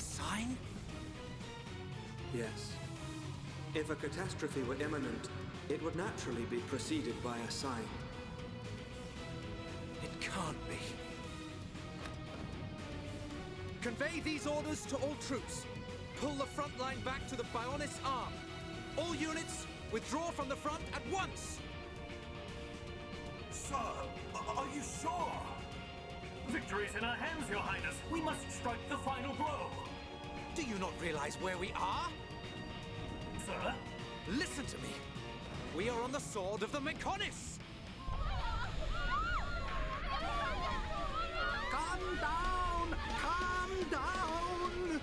sign? Yes. If a catastrophe were imminent, it would naturally be preceded by a sign. It can't be. Convey these orders to all troops. Pull the front line back to the Bionis Arm. All units, withdraw from the front at once! Sir, are you sure? Victory's in our hands, Your Highness. We must strike the final blow. Do you not realize where we are? Sir? Listen to me. We are on the sword of the Mechonis! Calm down! Calm down!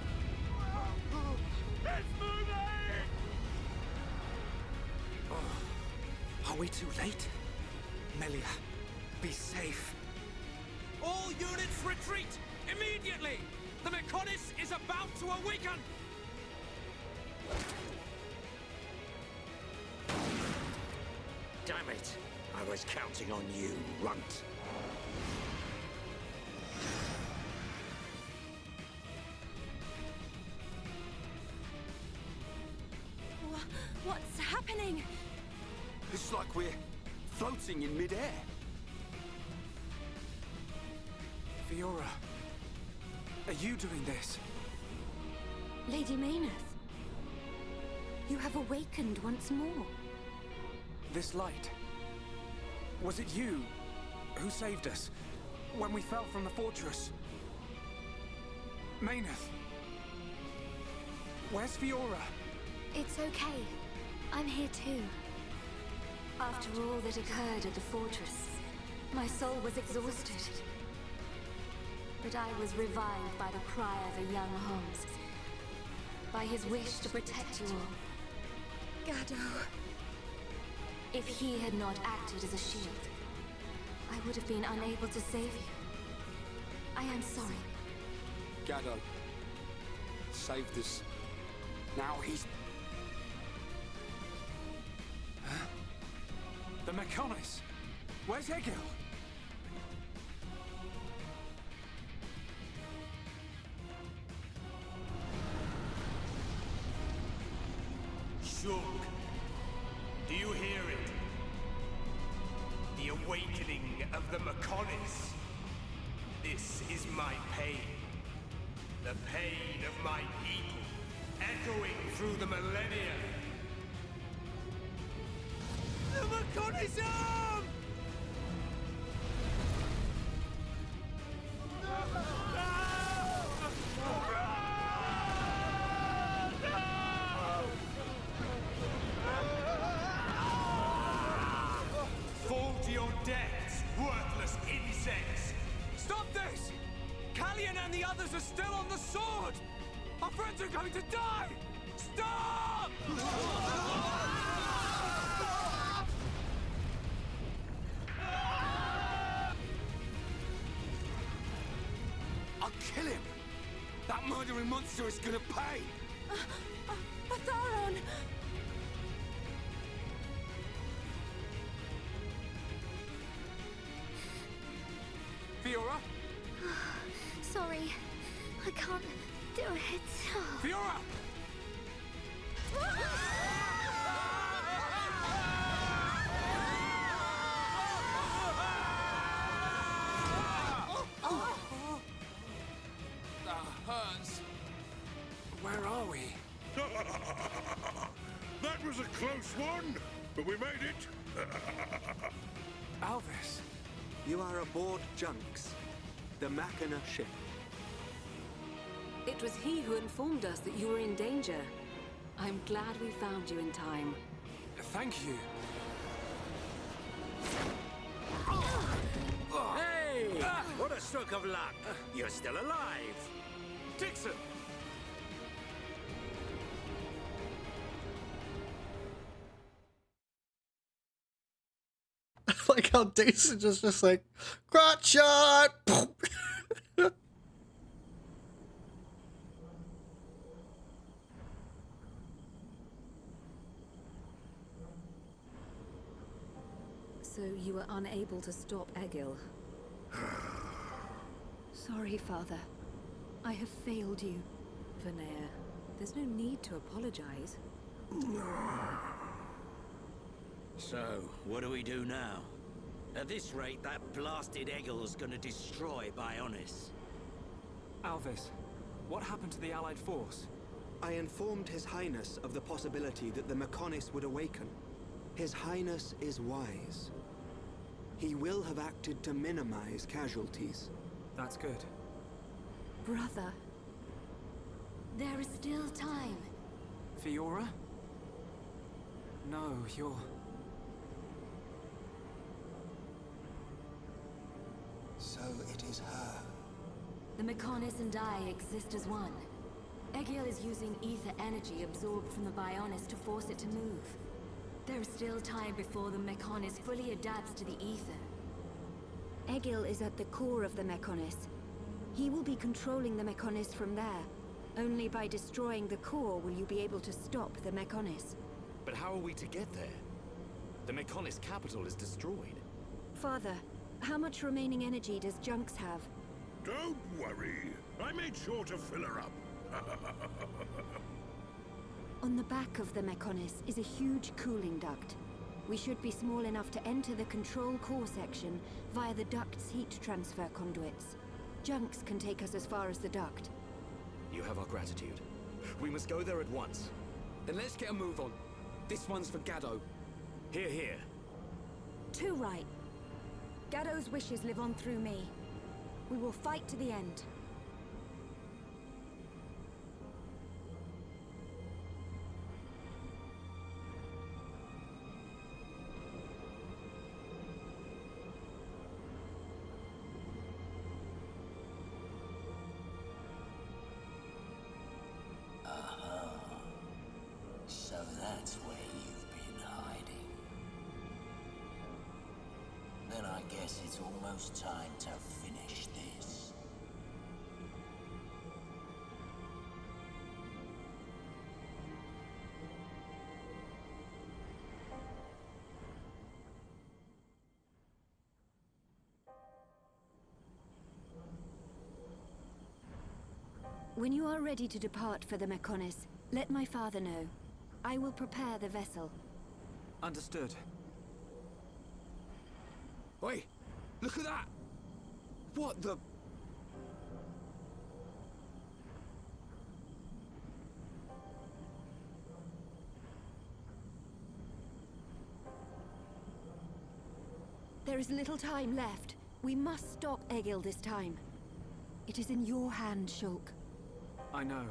It's moving! Are we too late? Melia, be safe. All units retreat! Immediately! The Mechonis is about to awaken! Damn it! I was counting on you, runt. What's happening? It's like we're floating in midair. Fiora, are you doing this? Lady Mayneth, you have awakened once more. This light. Was it you who saved us when we fell from the fortress? Mayneth, where's Fiora? It's okay. I'm here too. After all that occurred at the fortress, my soul was exhausted. But I was revived by the cry of a young Holmes, by his wish to protect you all. Gado. If he had not acted as a shield, I would have been unable to save you. I am sorry. Gado saved us. Now he's... Huh? The Mechonis! Where's Egil? Shug, do you hear it? The awakening of the Mechonis. This is my pain. The pain of my people, echoing through the millennia. The Mechonis Arm! Fall to your deaths, worthless insects! Stop this! Callian and the others are still on the sword! Our friends are going to die! Stop! I'll kill him! That murdering monster is gonna pay! Atharon! Fiora? Sorry, I can't do it. Fiora! That hurts. Where are we? That was a close one, but we made it. Alvis. You are aboard Junks, the Machina ship. It was he who informed us that you were in danger. I'm glad we found you in time. Thank you. Hey! What a stroke of luck! You're still alive! Dixon! I like how Dixon just like, crotch shot! So you were unable to stop Egil. Sorry, Father. I have failed you. Linnea. There's no need to apologize. So, what do we do now? At this rate, that blasted Egil's gonna destroy Bionis. Alvis, what happened to the Allied force? I informed His Highness of the possibility that the Mechonis would awaken. His Highness is wise. He will have acted to minimize casualties. That's good. Brother. There is still time. Fiora? No, you're... So it is her. The Mechonis and I exist as one. Egil is using ether energy absorbed from the Bionis to force it to move. There is still time before the Mechonis fully adapts to the ether. Egil is at the core of the Mechonis. He will be controlling the Mechonis from there. Only by destroying the core will you be able to stop the Mechonis. But how are we to get there? The Mechonis capital is destroyed. Father, how much remaining energy does Junks have? Don't worry. I made sure to fill her up. On the back of the Mechonis is a huge cooling duct. We should be small enough to enter the control core section via the duct's heat transfer conduits. Junks can take us as far as the duct. You have our gratitude. We must go there at once. Then let's get a move on. This one's for Gaddo. Here, here. Too right. Gaddo's wishes live on through me. We will fight to the end. So that's where you've been hiding. Then I guess it's almost time to finish this. When you are ready to depart for the Mechonis, let my father know. I will prepare the vessel. Understood. Oi, look at that! What the... There is little time left. We must stop Egil this time. It is in your hand, Shulk. I know.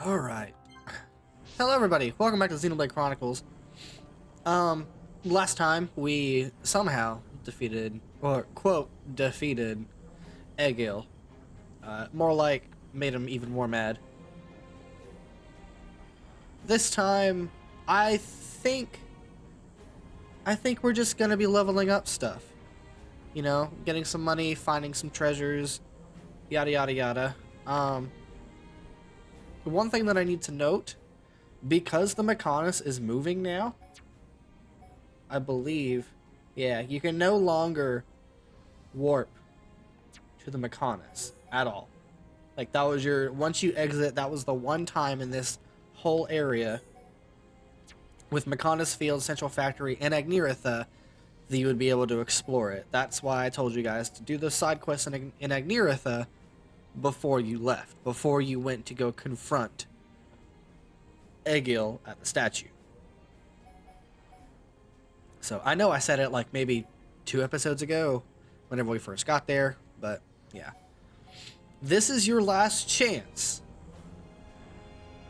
Alright. Hello everybody, welcome back to Xenoblade Chronicles. Last time we somehow defeated, or quote, defeated Egil. More like, made him even more mad. This time, I think we're just gonna be leveling up stuff. You know, getting some money, finding some treasures, yada yada yada. One thing that I need to note, because the Mechonis is moving now, I believe, yeah, you can no longer warp to the Mechonis at all. Like, that was your, once you exit, that was the one time in this whole area with Mechonis Field, Central Factory, and Agniratha that you would be able to explore it. That's why I told you guys to do the side quests in Agniratha before you left, before you went to go confront Egil at the statue. So I know I said it like maybe 2 episodes ago whenever we first got there, but yeah. This is your last chance.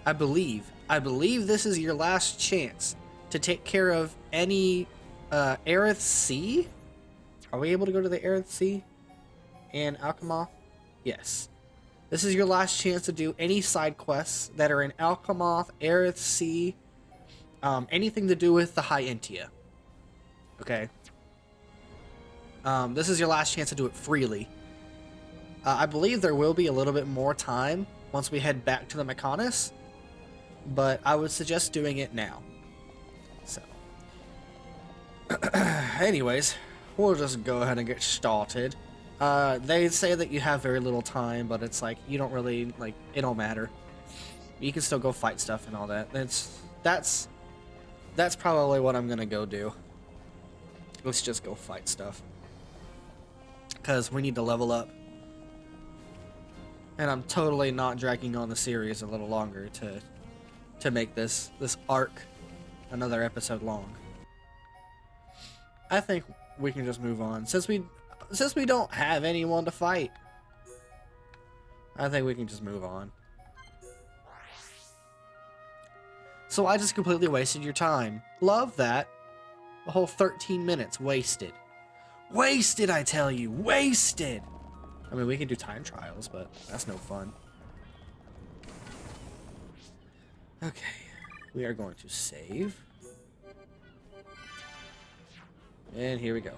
I believe this is your last chance to take care of any Aerith Sea. Are we able to go to the Aerith Sea and Alchemoth? Yes. This is your last chance to do any side quests that are in Alchemoth, Aerith Sea, anything to do with the High Entia. Okay. This is your last chance to do it freely. I believe there will be a little bit more time once we head back to the Mechonis, but I would suggest doing it now. So, anyways, we'll just go ahead and get started. They say that you have very little time, but it's like you don't really like it don't matter. You can still go fight stuff and all that. That's probably what I'm gonna go do. Let's just go fight stuff. Because we need to level up. And I'm totally not dragging on the series a little longer to make this arc another episode long. I think we can just move on. Since we don't have anyone to fight, I think we can just move on. So I just completely wasted your time. Love that. The whole 13 minutes wasted. Wasted, I tell you. Wasted. I mean, we can do time trials, but that's no fun. Okay. We are going to save. And here we go.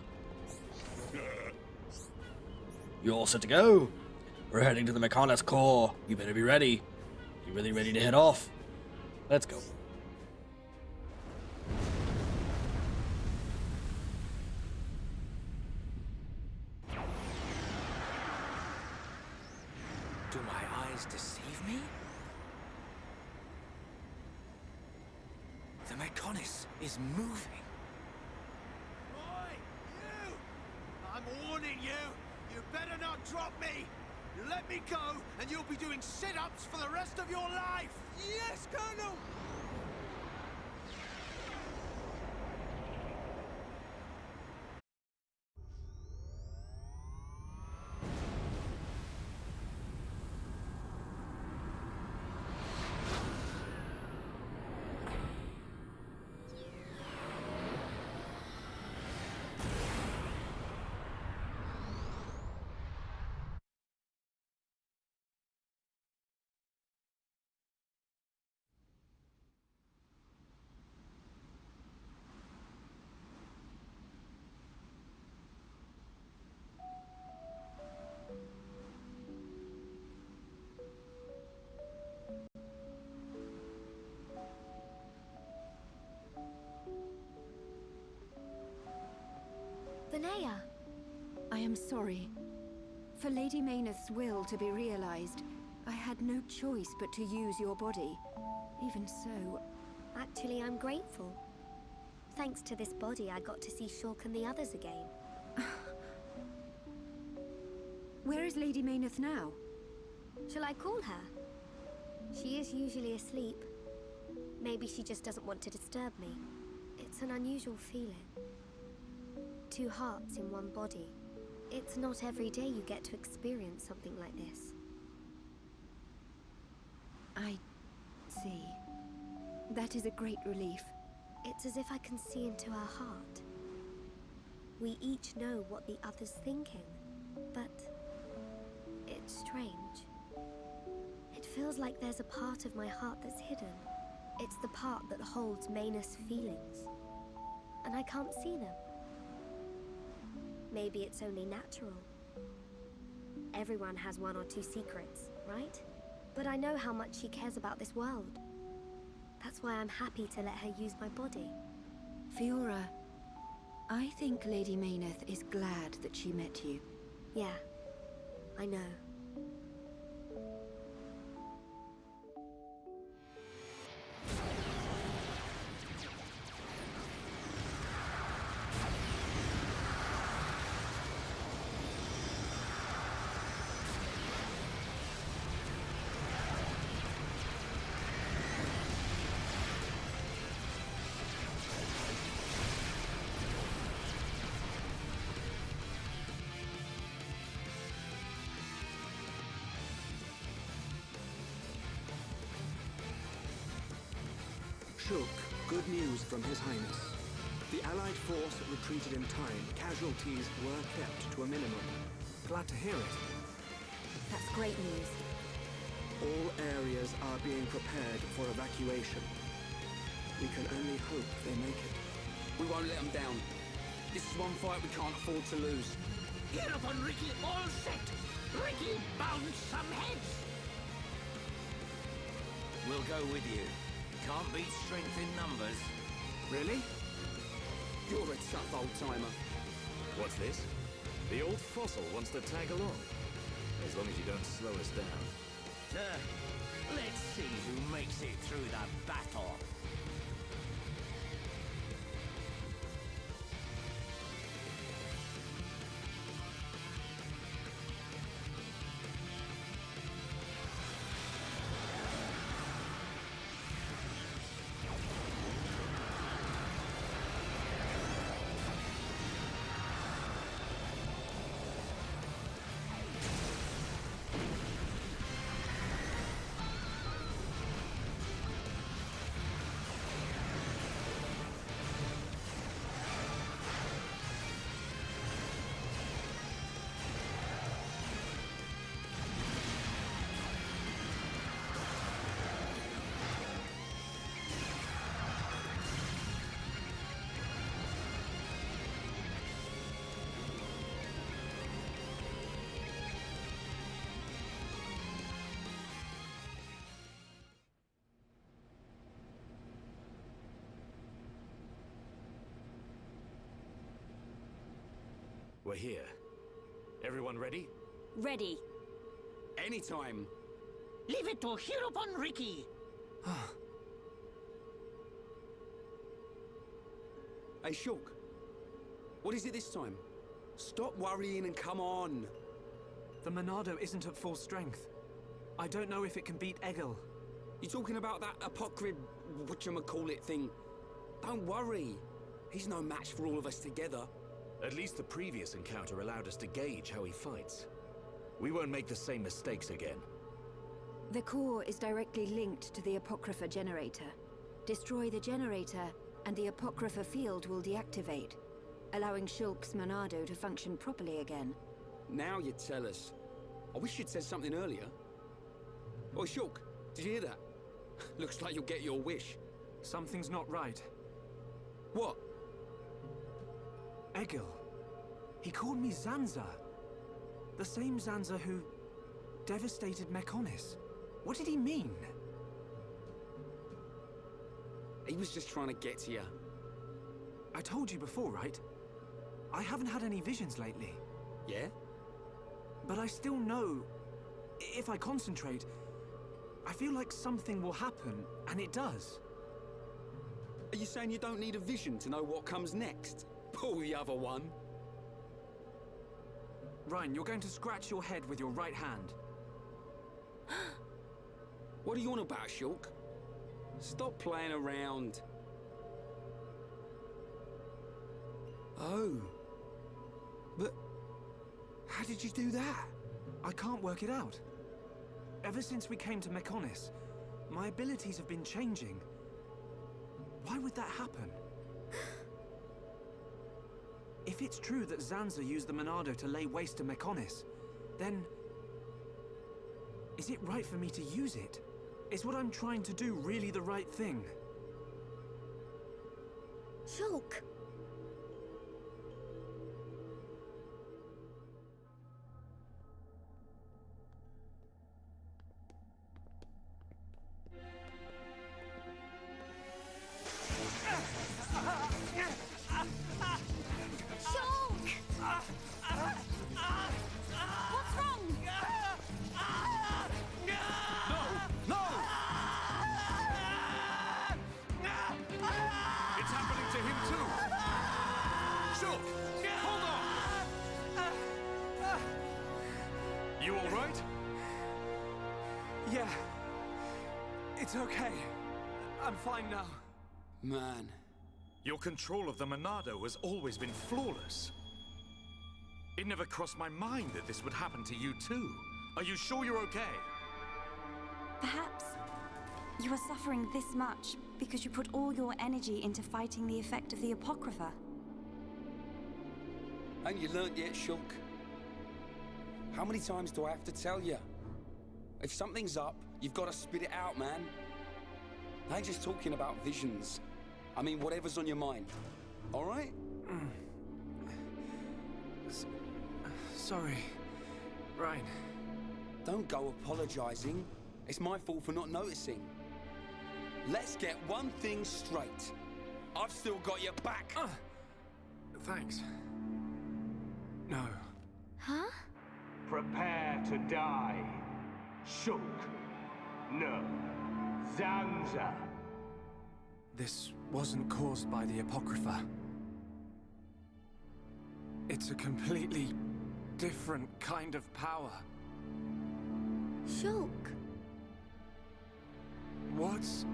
You all set to go? We're heading to the Mechonis core. You better be ready. You really ready to head off? Let's go. Do my eyes deceive me? The Mechonis is moving. Oi, you! I'm warning you! You better not drop me! You let me go, and you'll be doing sit-ups for the rest of your life! Yes, Colonel! Linnea! I am sorry. For Lady Meyneth's will to be realized, I had no choice but to use your body. Even so... Actually, I'm grateful. Thanks to this body, I got to see Shulk and the others again. Where is Lady Meyneth now? Shall I call her? She is usually asleep. Maybe she just doesn't want to disturb me. It's an unusual feeling. 2 hearts in one body. It's not every day you get to experience something like this. I see. That is a great relief. It's as if I can see into her heart. We each know what the other's thinking, but it's strange. It feels like there's a part of my heart that's hidden. It's the part that holds Meyneth's feelings, and I can't see them. Maybe it's only natural. Everyone has 1 or 2 secrets, right? But I know how much she cares about this world. That's why I'm happy to let her use my body. Fiora, I think Lady Meyneth is glad that she met you. Yeah, I know. Shulk, good news from His Highness. The Allied force retreated in time. Casualties were kept to a minimum. Glad to hear it. That's great news. All areas are being prepared for evacuation. We can only hope they make it. We won't let them down. This is one fight we can't afford to lose. Get up on Ricky, all set! Ricky, bounce some heads! We'll go with you. Can't beat strength in numbers. Really? You're a tough old-timer. What's this? The old fossil wants to tag along. As long as you don't slow us down. Let's see who makes it through the battle. We're here. Everyone ready? Ready. Anytime. Leave it to Hirobon Ricky. Hey, Shulk. What is it this time? Stop worrying and come on. The Monado isn't at full strength. I don't know if it can beat Egil. You talking about that Apocrypha whatchamacallit thing? Don't worry. He's no match for all of us together. At least the previous encounter allowed us to gauge how he fights. We won't make the same mistakes again. The core is directly linked to the Apocrypha Generator. Destroy the generator, and the Apocrypha field will deactivate, allowing Shulk's Monado to function properly again. Now you tell us. I wish you'd said something earlier. Oh, Shulk, did you hear that? Looks like you'll get your wish. Something's not right. What? Egil. He called me Zanza. The same Zanza who devastated Mechonis. What did he mean? He was just trying to get to you. I told you before, right? I haven't had any visions lately. Yeah? But I still know, if I concentrate, I feel like something will happen, and it does. Are you saying you don't need a vision to know what comes next? Pull the other one. Ryan, you're going to scratch your head with your right hand. What are you on about, Shulk? Stop playing around. Oh. But how did you do that? I can't work it out. Ever since we came to Mechonis, my abilities have been changing. Why would that happen? If it's true that Zanza used the Monado to lay waste to Mechonis, then is it right for me to use it? Is what I'm trying to do really the right thing? Shulk! Yeah. It's okay. I'm fine now. Man. Your control of the Monado has always been flawless. It never crossed my mind that this would happen to you too. Are you sure you're okay? Perhaps you are suffering this much because you put all your energy into fighting the effect of the Apocrypha. Ain't you learnt yet, Shulk? How many times do I have to tell you? If something's up, you've got to spit it out, man. I ain't just talking about visions. I mean, whatever's on your mind. All right? Sorry, Ryan. Don't go apologizing. It's my fault for not noticing. Let's get one thing straight. I've still got your back. Thanks. know. Huh? Prepare to die. Shulk. No. Zanza. This wasn't caused by the Apocrypha. It's a completely different kind of power. Shulk. What's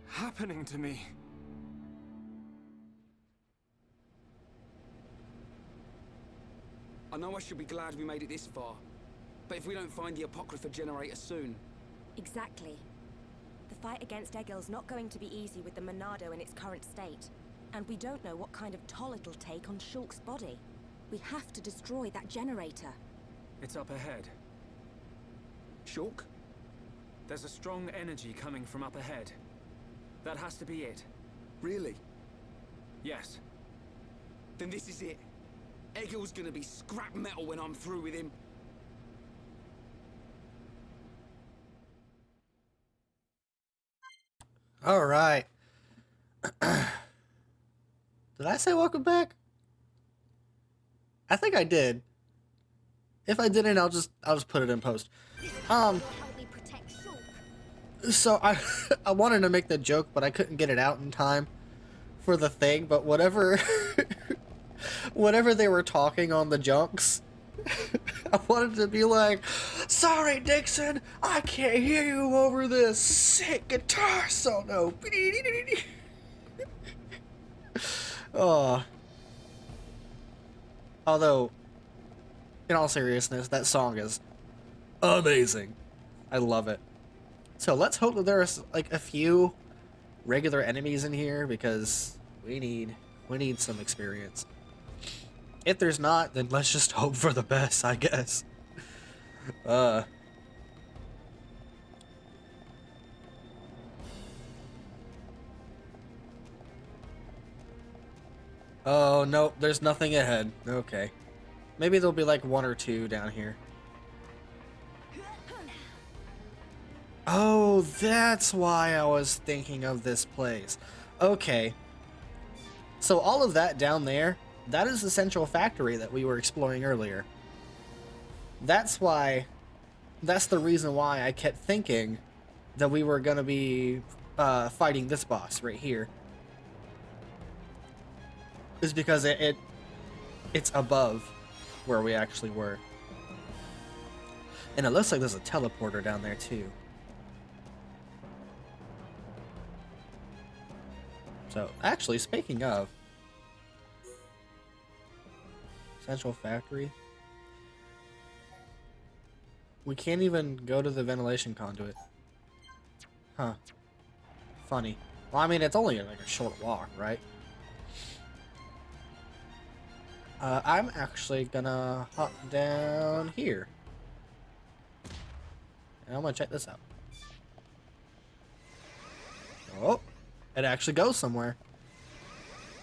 happening to me? I know I should be glad we made it this far, but if we don't find the Apocrypha Generator soon... Exactly. The fight against Egil's not going to be easy with the Monado in its current state. And we don't know what kind of toll it'll take on Shulk's body. We have to destroy that generator. It's up ahead. Shulk? There's a strong energy coming from up ahead. That has to be it. Really? Yes. Then this is it. Egil's gonna be scrap metal when I'm through with him. All right. Did I say welcome back? I think I did. If I didn't, I'll just put it in post. So I wanted to make the joke, but I couldn't get it out in time for the thing. But whatever they were talking on the junks, I wanted to be like, "Sorry, Dixon, I can't hear you over this sick guitar solo." Oh. Although, in all seriousness, that song is amazing. I love it. So let's hope that there's like a few regular enemies in here, because we need some experience. If there's not, then let's just hope for the best, I guess. Oh, nope, there's nothing ahead. Okay. Maybe there'll be like one or two down here. Oh, that's why I was thinking of this place. Okay. So all of that down there, that is the central factory that we were exploring earlier. That's the reason why I kept thinking that we were going to be fighting this boss right here. Is because it's above where we actually were. And it looks like there's a teleporter down there too. So, actually, speaking of Central Factory, we can't even go to the ventilation conduit. Huh. Funny. Well, I mean, it's only like a short walk, right? I'm actually gonna hop down here. And I'm gonna check this out. Oh, it actually goes somewhere.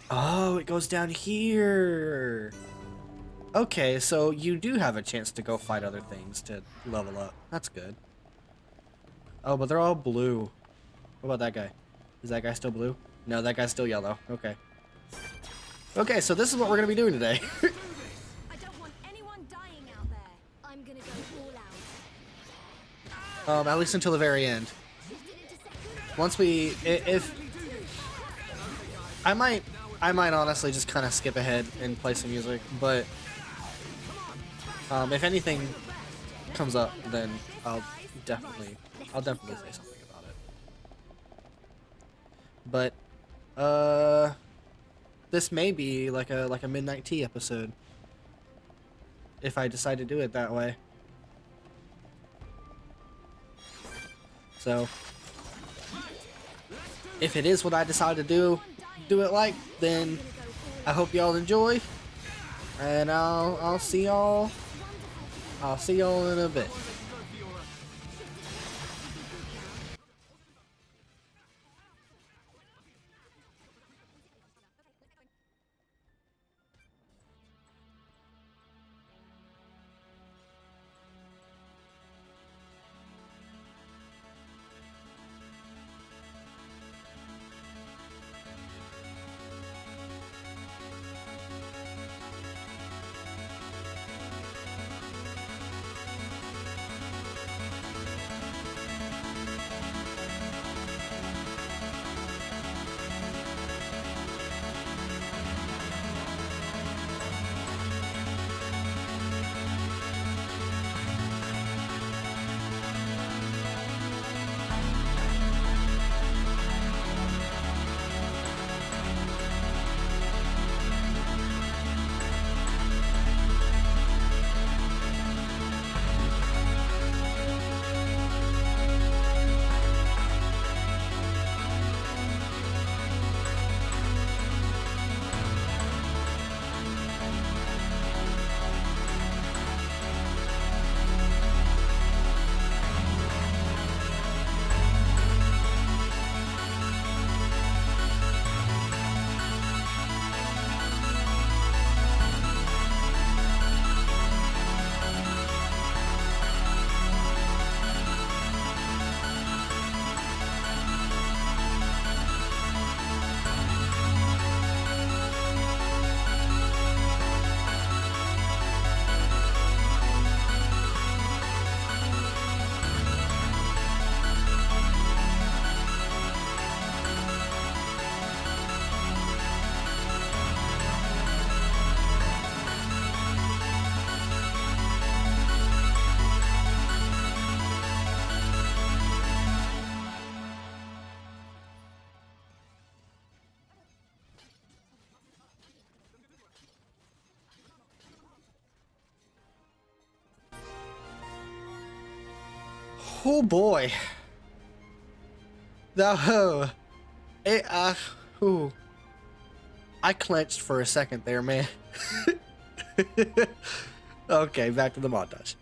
Oh, it goes down here. Okay, so you do have a chance to go fight other things to level up. That's good. Oh, but they're all blue. What about that guy? Is that guy still blue? No, that guy's still yellow. Okay. Okay, so this is what we're gonna be doing today. I don't want anyone dying out there. I'm gonna go all out. At least until the very end. Once we, if I might honestly just kind of skip ahead and play some music, but if anything comes up, then I'll definitely say something about it. But this may be like a midnight tea episode if I decide to do it that way. So if it is what I decide to do it like, then I hope y'all enjoy, and I'll see y'all in a bit. Oh boy. I clenched for a second there, man. Okay, back to the montage.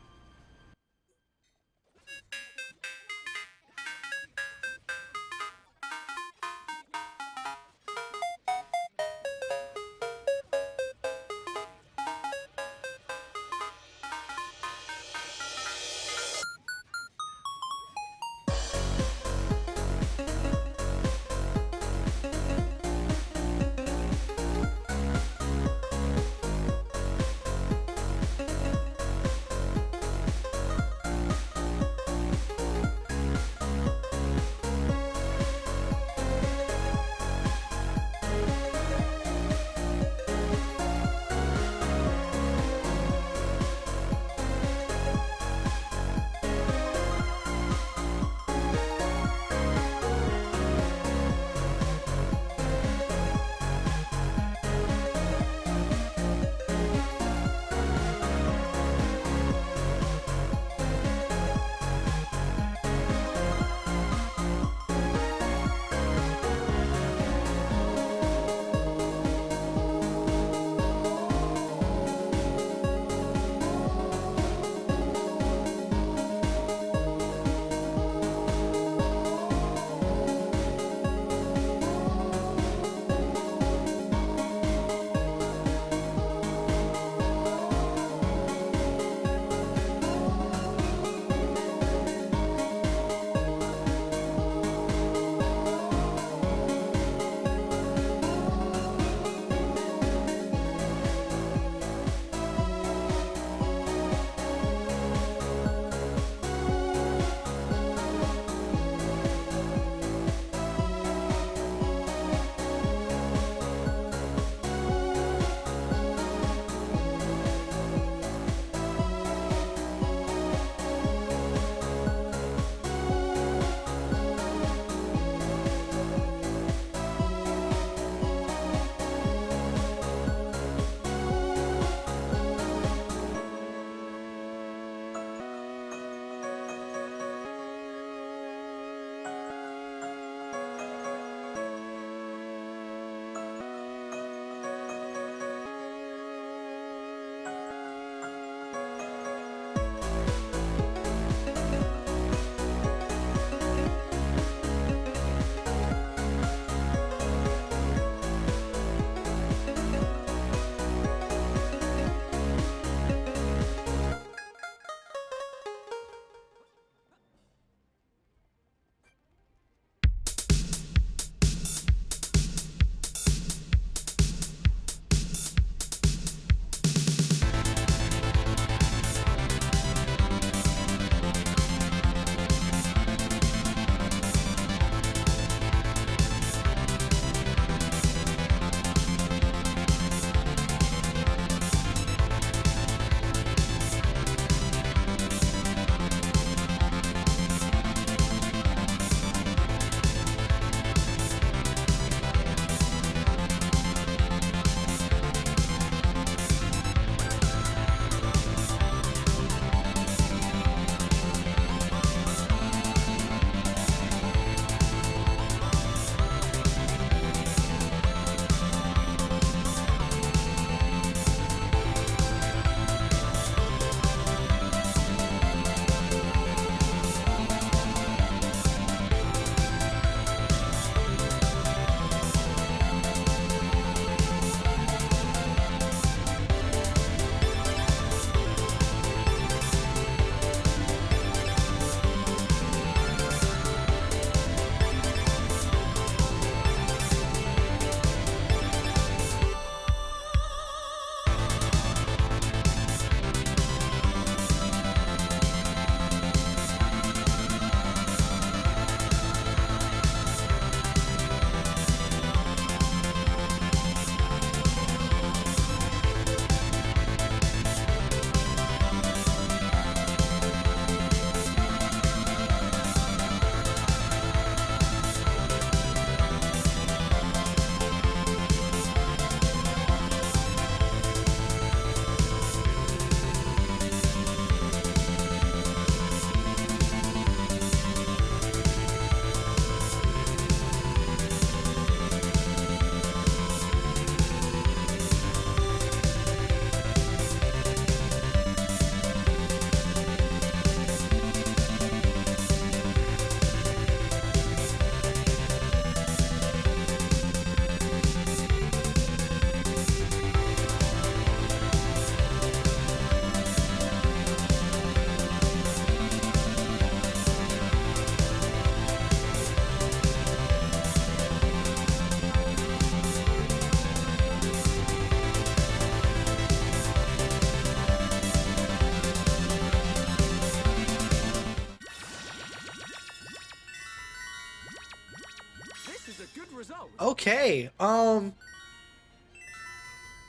Okay,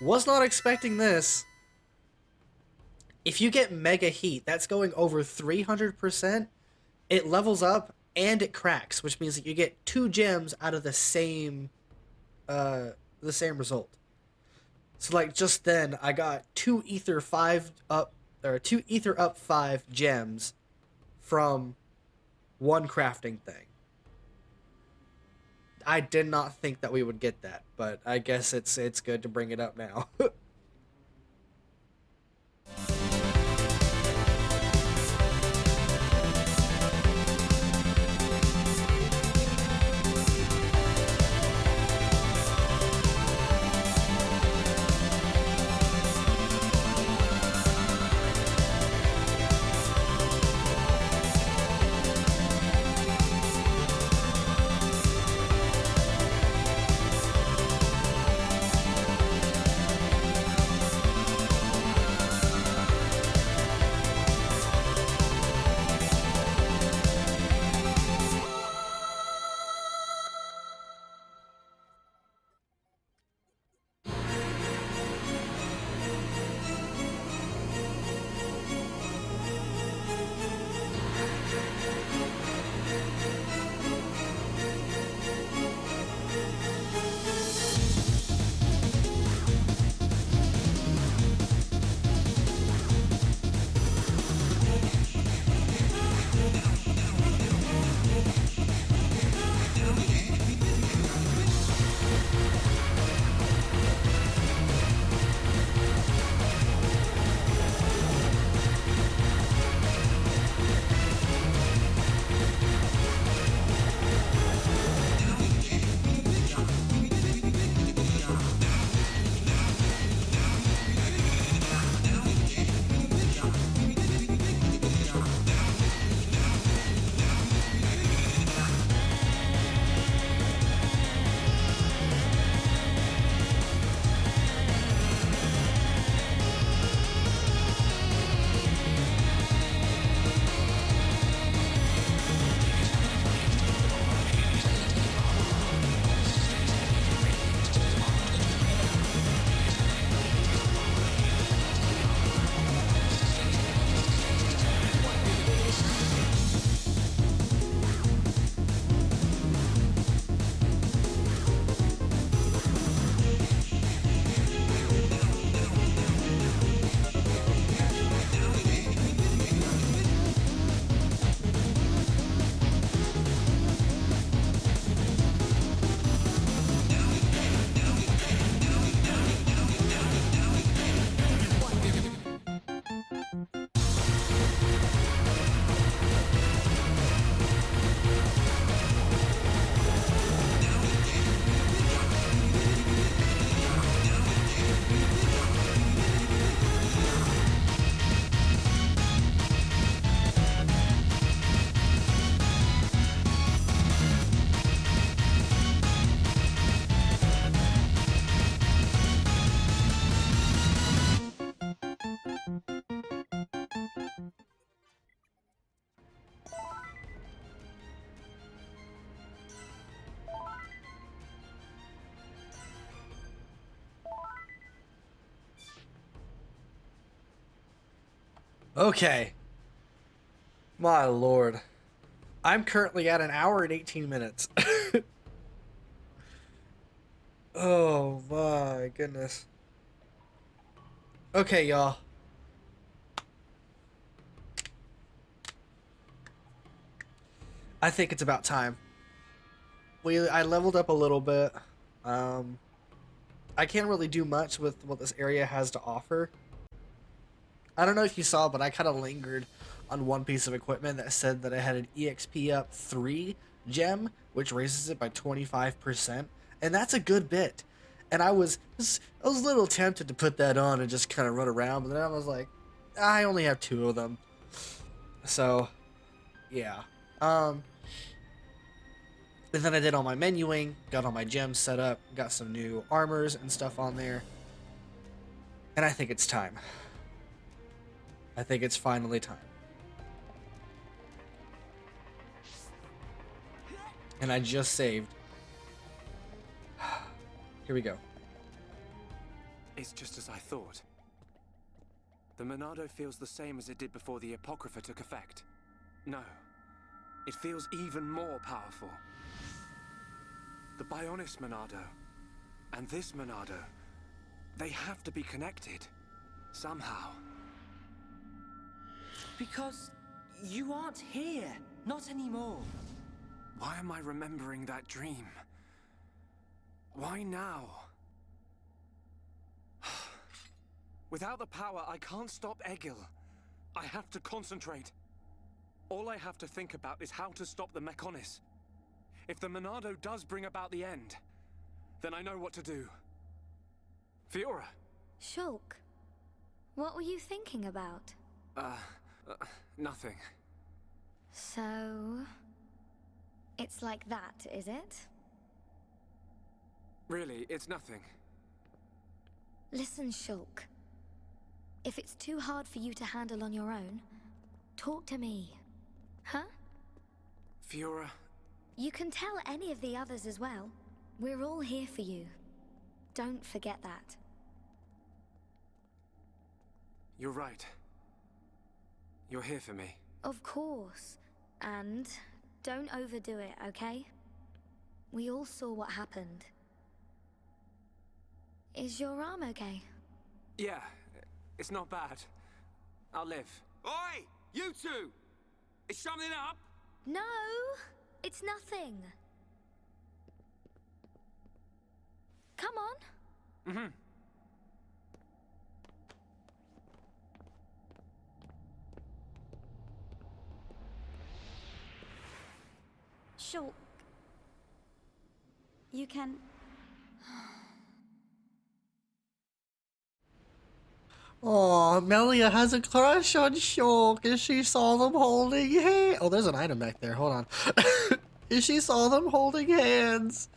was not expecting this. If you get Mega Heat, that's going over 300%. It levels up and it cracks, which means that you get 2 gems out of the same result. So like just then, I got 2 Ether 5 up, or 2 Ether up 5 gems from one crafting thing. I did not think that we would get that, but I guess it's good to bring it up now. Okay. My lord. I'm currently at 1 hour and 18 minutes. Oh my goodness. Okay, y'all. I think it's about time. I leveled up a little bit. I can't really do much with what this area has to offer. I don't know if you saw, but I kind of lingered on one piece of equipment that said that I had an EXP up 3 gem, which raises it by 25%, and that's a good bit. And I was a little tempted to put that on and just kind of run around, but then I was like, I only have 2 of them. So, yeah. And then I did all my menuing, got all my gems set up, got some new armors and stuff on there. And I think it's time. I think it's finally time. And I just saved. Here we go. It's just as I thought. The Monado feels the same as it did before the Apocrypha took effect. No, it feels even more powerful. The Bionis Monado and this Monado, they have to be connected. Somehow. Because you aren't here. Not anymore. Why am I remembering that dream? Why now? Without the power, I can't stop Egil. I have to concentrate. All I have to think about is how to stop the Mechonis. If the Monado does bring about the end, then I know what to do. Fiora. Shulk, what were you thinking about? Nothing. So... it's like that, is it? Really, it's nothing. Listen, Shulk. If it's too hard for you to handle on your own, talk to me. Huh? Fiora... You can tell any of the others as well. We're all here for you. Don't forget that. You're right. You're here for me. Of course. And don't overdo it, okay? We all saw what happened. Is your arm okay? Yeah, it's not bad. I'll live. Oi! You two! Is something up? No! It's nothing. Come on. Mm-hmm. Shulk. You can... Oh, Melia has a crush on Shulk, and she saw them holding hands. Oh, there's an item back there. Hold on. And she saw them holding hands.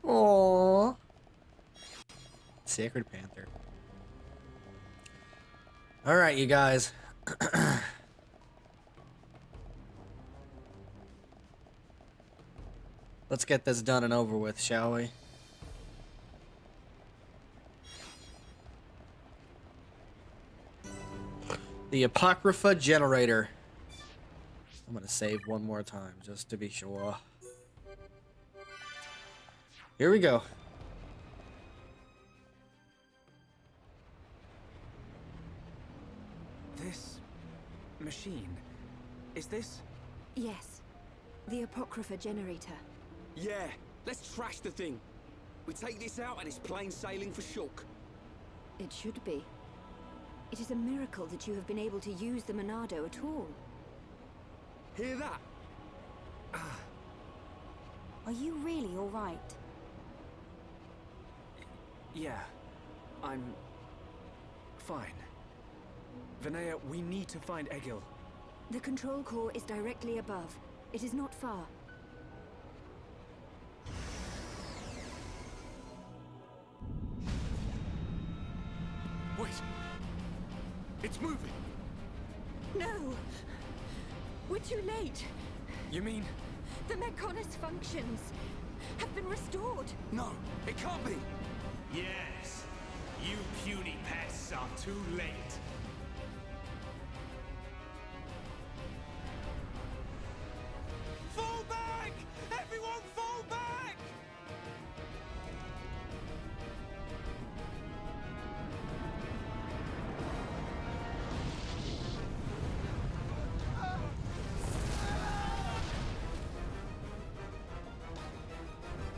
Aww. Sacred Panther. All right, you guys. Let's get this done and over with, shall we? The Apocrypha Generator. I'm gonna save one more time just to be sure. Here we go. This machine, is this? Yes, the Apocrypha Generator. Yeah, let's trash the thing. We take this out and it's plain sailing for Shulk. It should be. It is a miracle that you have been able to use the Monado at all. Hear that? Are you really all right? Yeah, I'm fine. Vinaya, we need to find Egil. The control core is directly above. It is not far. Wait! It's moving! No! We're too late! You mean? The Mechonis functions have been restored! No, it can't be! Yes, you puny pests are too late. Fall back! Everyone fall back!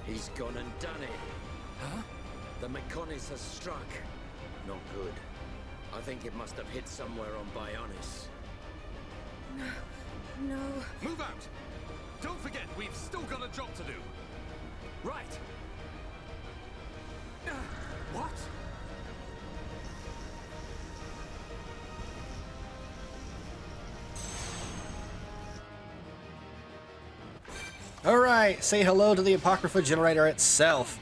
He's gone and done it. Huh? The Mechonis has struck. Not good. I think it must have hit somewhere on Bionis. No. Move out! Don't forget, we've still got a job to do. Right! What? All right, say hello to the Apocrypha Generator itself.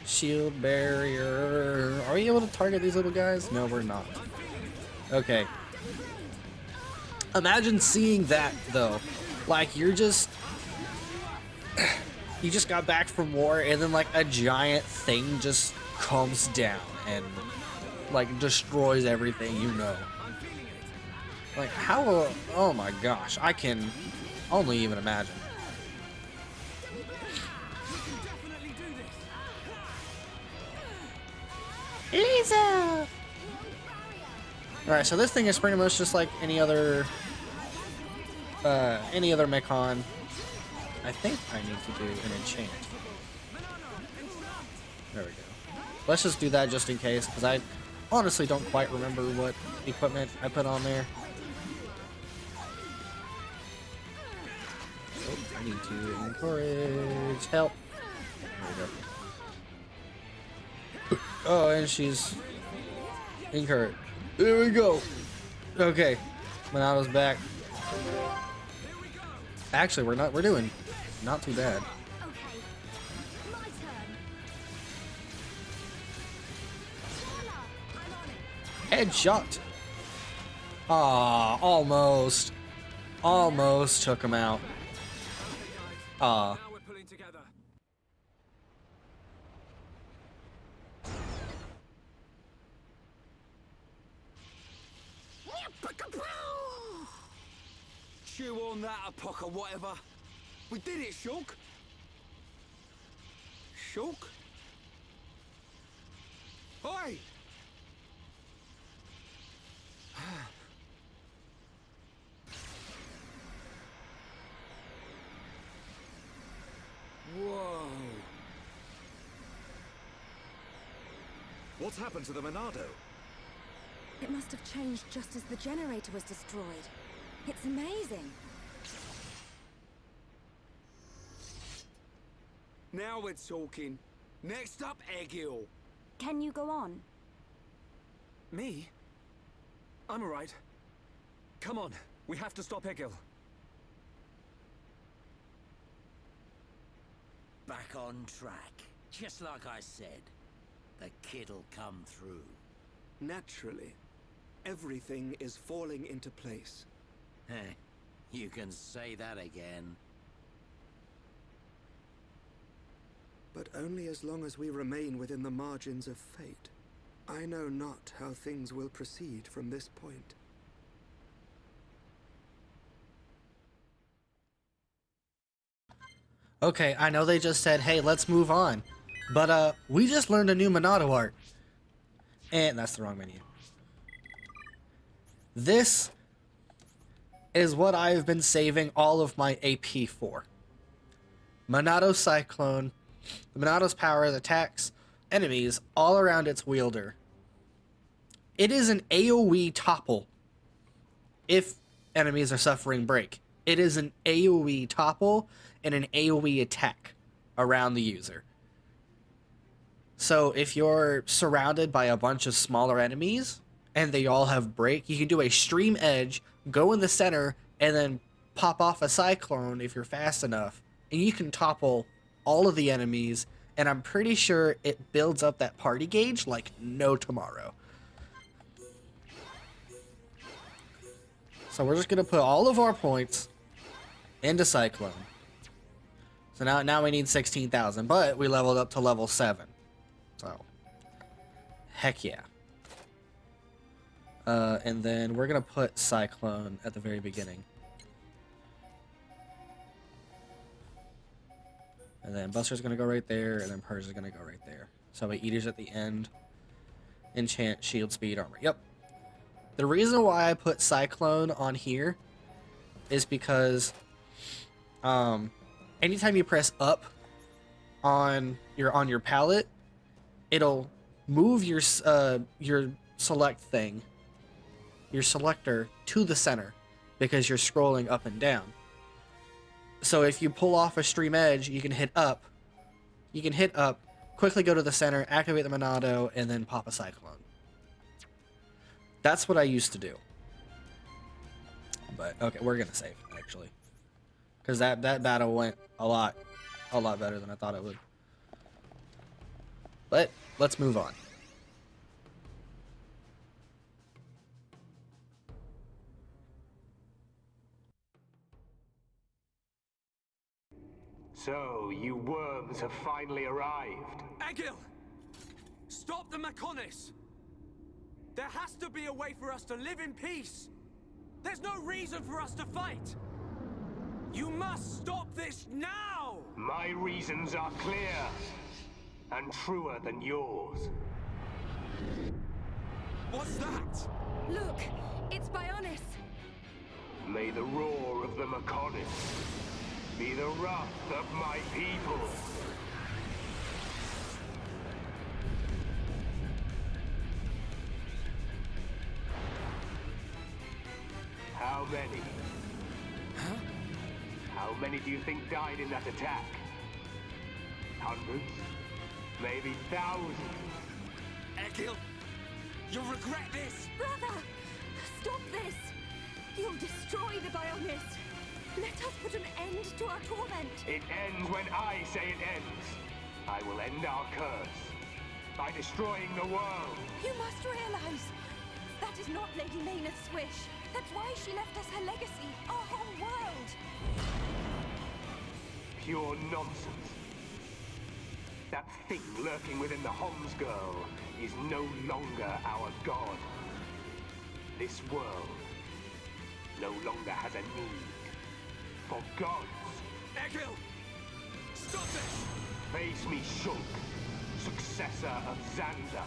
Shield barrier. Are we able to target these little guys? No, we're not. Okay. Imagine seeing that, though. Like, you're just... you just got back from war and then like a giant thing just comes down and like destroys everything, you know. Like how, oh my gosh, I can only even imagine. Lisa! Alright, so this thing is pretty much just like any other Mechon. I think I need to do an enchant. There we go. Let's just do that just in case, because I honestly don't quite remember what equipment I put on there. Oh, I need to encourage help. There we go. Oh, and she's encouraged. There we go. Okay, Monato's back. Actually, we're doing not too bad. Headshot. Ah, almost. Almost took him out. Ah. Chew on that, Apoca, whatever. We did it, Shulk. Shulk? Oi! Whoa. What's happened to the Monado? It must have changed just as the generator was destroyed. It's amazing. Now we're talking. Next up, Egil. Can you go on? Me? I'm alright. Come on, we have to stop Egil. Back on track. Just like I said. The kid'll come through. Naturally. Everything is falling into place. Heh, you can say that again. But only as long as we remain within the margins of fate. I know not how things will proceed from this point. Okay, I know they just said, hey, let's move on. But, we just learned a new Monado art. And that's the wrong menu. This is what I've been saving all of my AP for. Monado Cyclone. The Monado's power attacks enemies all around its wielder. It is an AoE topple if enemies are suffering break. It is an AoE topple and an AoE attack around the user. So if you're surrounded by a bunch of smaller enemies and they all have break, you can do a stream edge, go in the center, and then pop off a cyclone if you're fast enough. And you can topple all of the enemies, and I'm pretty sure it builds up that party gauge like no tomorrow. So we're just going to put all of our points into Cyclone. So now we need 16,000, but we leveled up to level 7. So, heck yeah. And then we're going to put Cyclone at the very beginning. And then Buster's going to go right there, and then Purge is going to go right there. So Eater's at the end. Enchant, shield, speed, armor. Yep. The reason why I put Cyclone on here is because anytime you press up on your palette, it'll move your select thing, your selector, to the center because you're scrolling up and down. So if you pull off a stream edge, you can hit up. You can hit up, quickly go to the center, activate the Monado, and then pop a Cyclone. That's what I used to do. But okay, we're gonna save actually, because that battle went a lot better than I thought it would. But let's move on. So, you worms have finally arrived. Egil! Stop the Mechonis! There has to be a way for us to live in peace! There's no reason for us to fight! You must stop this now! My reasons are clear, and truer than yours. What's that? Look, it's Bionis. May the roar of the Mechonis be the wrath of my people. How many? Huh? How many do you think died in that attack? Hundreds? Maybe thousands? Egil! You'll regret this! Brother! Stop this! You'll destroy the Bionis! Let us put an end to our torment! It ends when I say it ends. I will end our curse by destroying the world. You must realize that is not Lady Maynard's wish. That's why she left us her legacy, our whole world. Pure nonsense. That thing lurking within the Homs girl is no longer our god. This world no longer has a need for gods. Egil! Stop this! Face me, Shulk, successor of Zanza.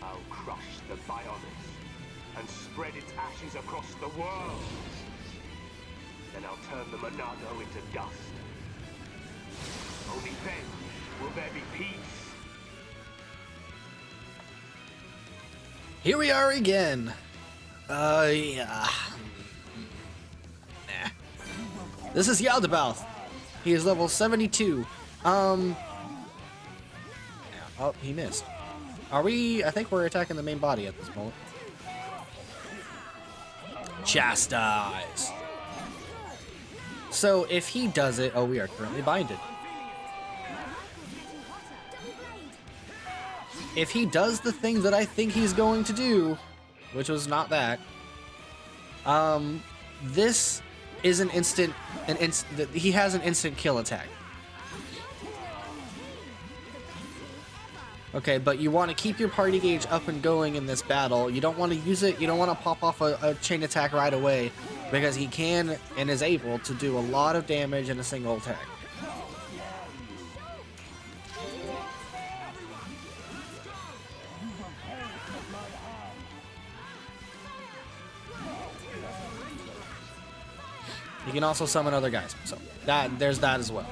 I'll crush the Bionis and spread its ashes across the world. Then I'll turn the Monado into dust. Only then will there be peace. Here we are again. Yeah. Nah. This is Yaldabaoth. He is level 72. Oh, he missed. Are we? I think we're attacking the main body at this moment. Chastise. So if he does it, oh, we are currently binded. If he does the thing that I think he's going to do, which was not that, this is an instant, he has an instant kill attack. Okay, but you want to keep your party gauge up and going in this battle. You don't want to use it, you don't want to pop off a chain attack right away, because he can and is able to do a lot of damage in a single attack. You can also summon other guys, so there's that as well.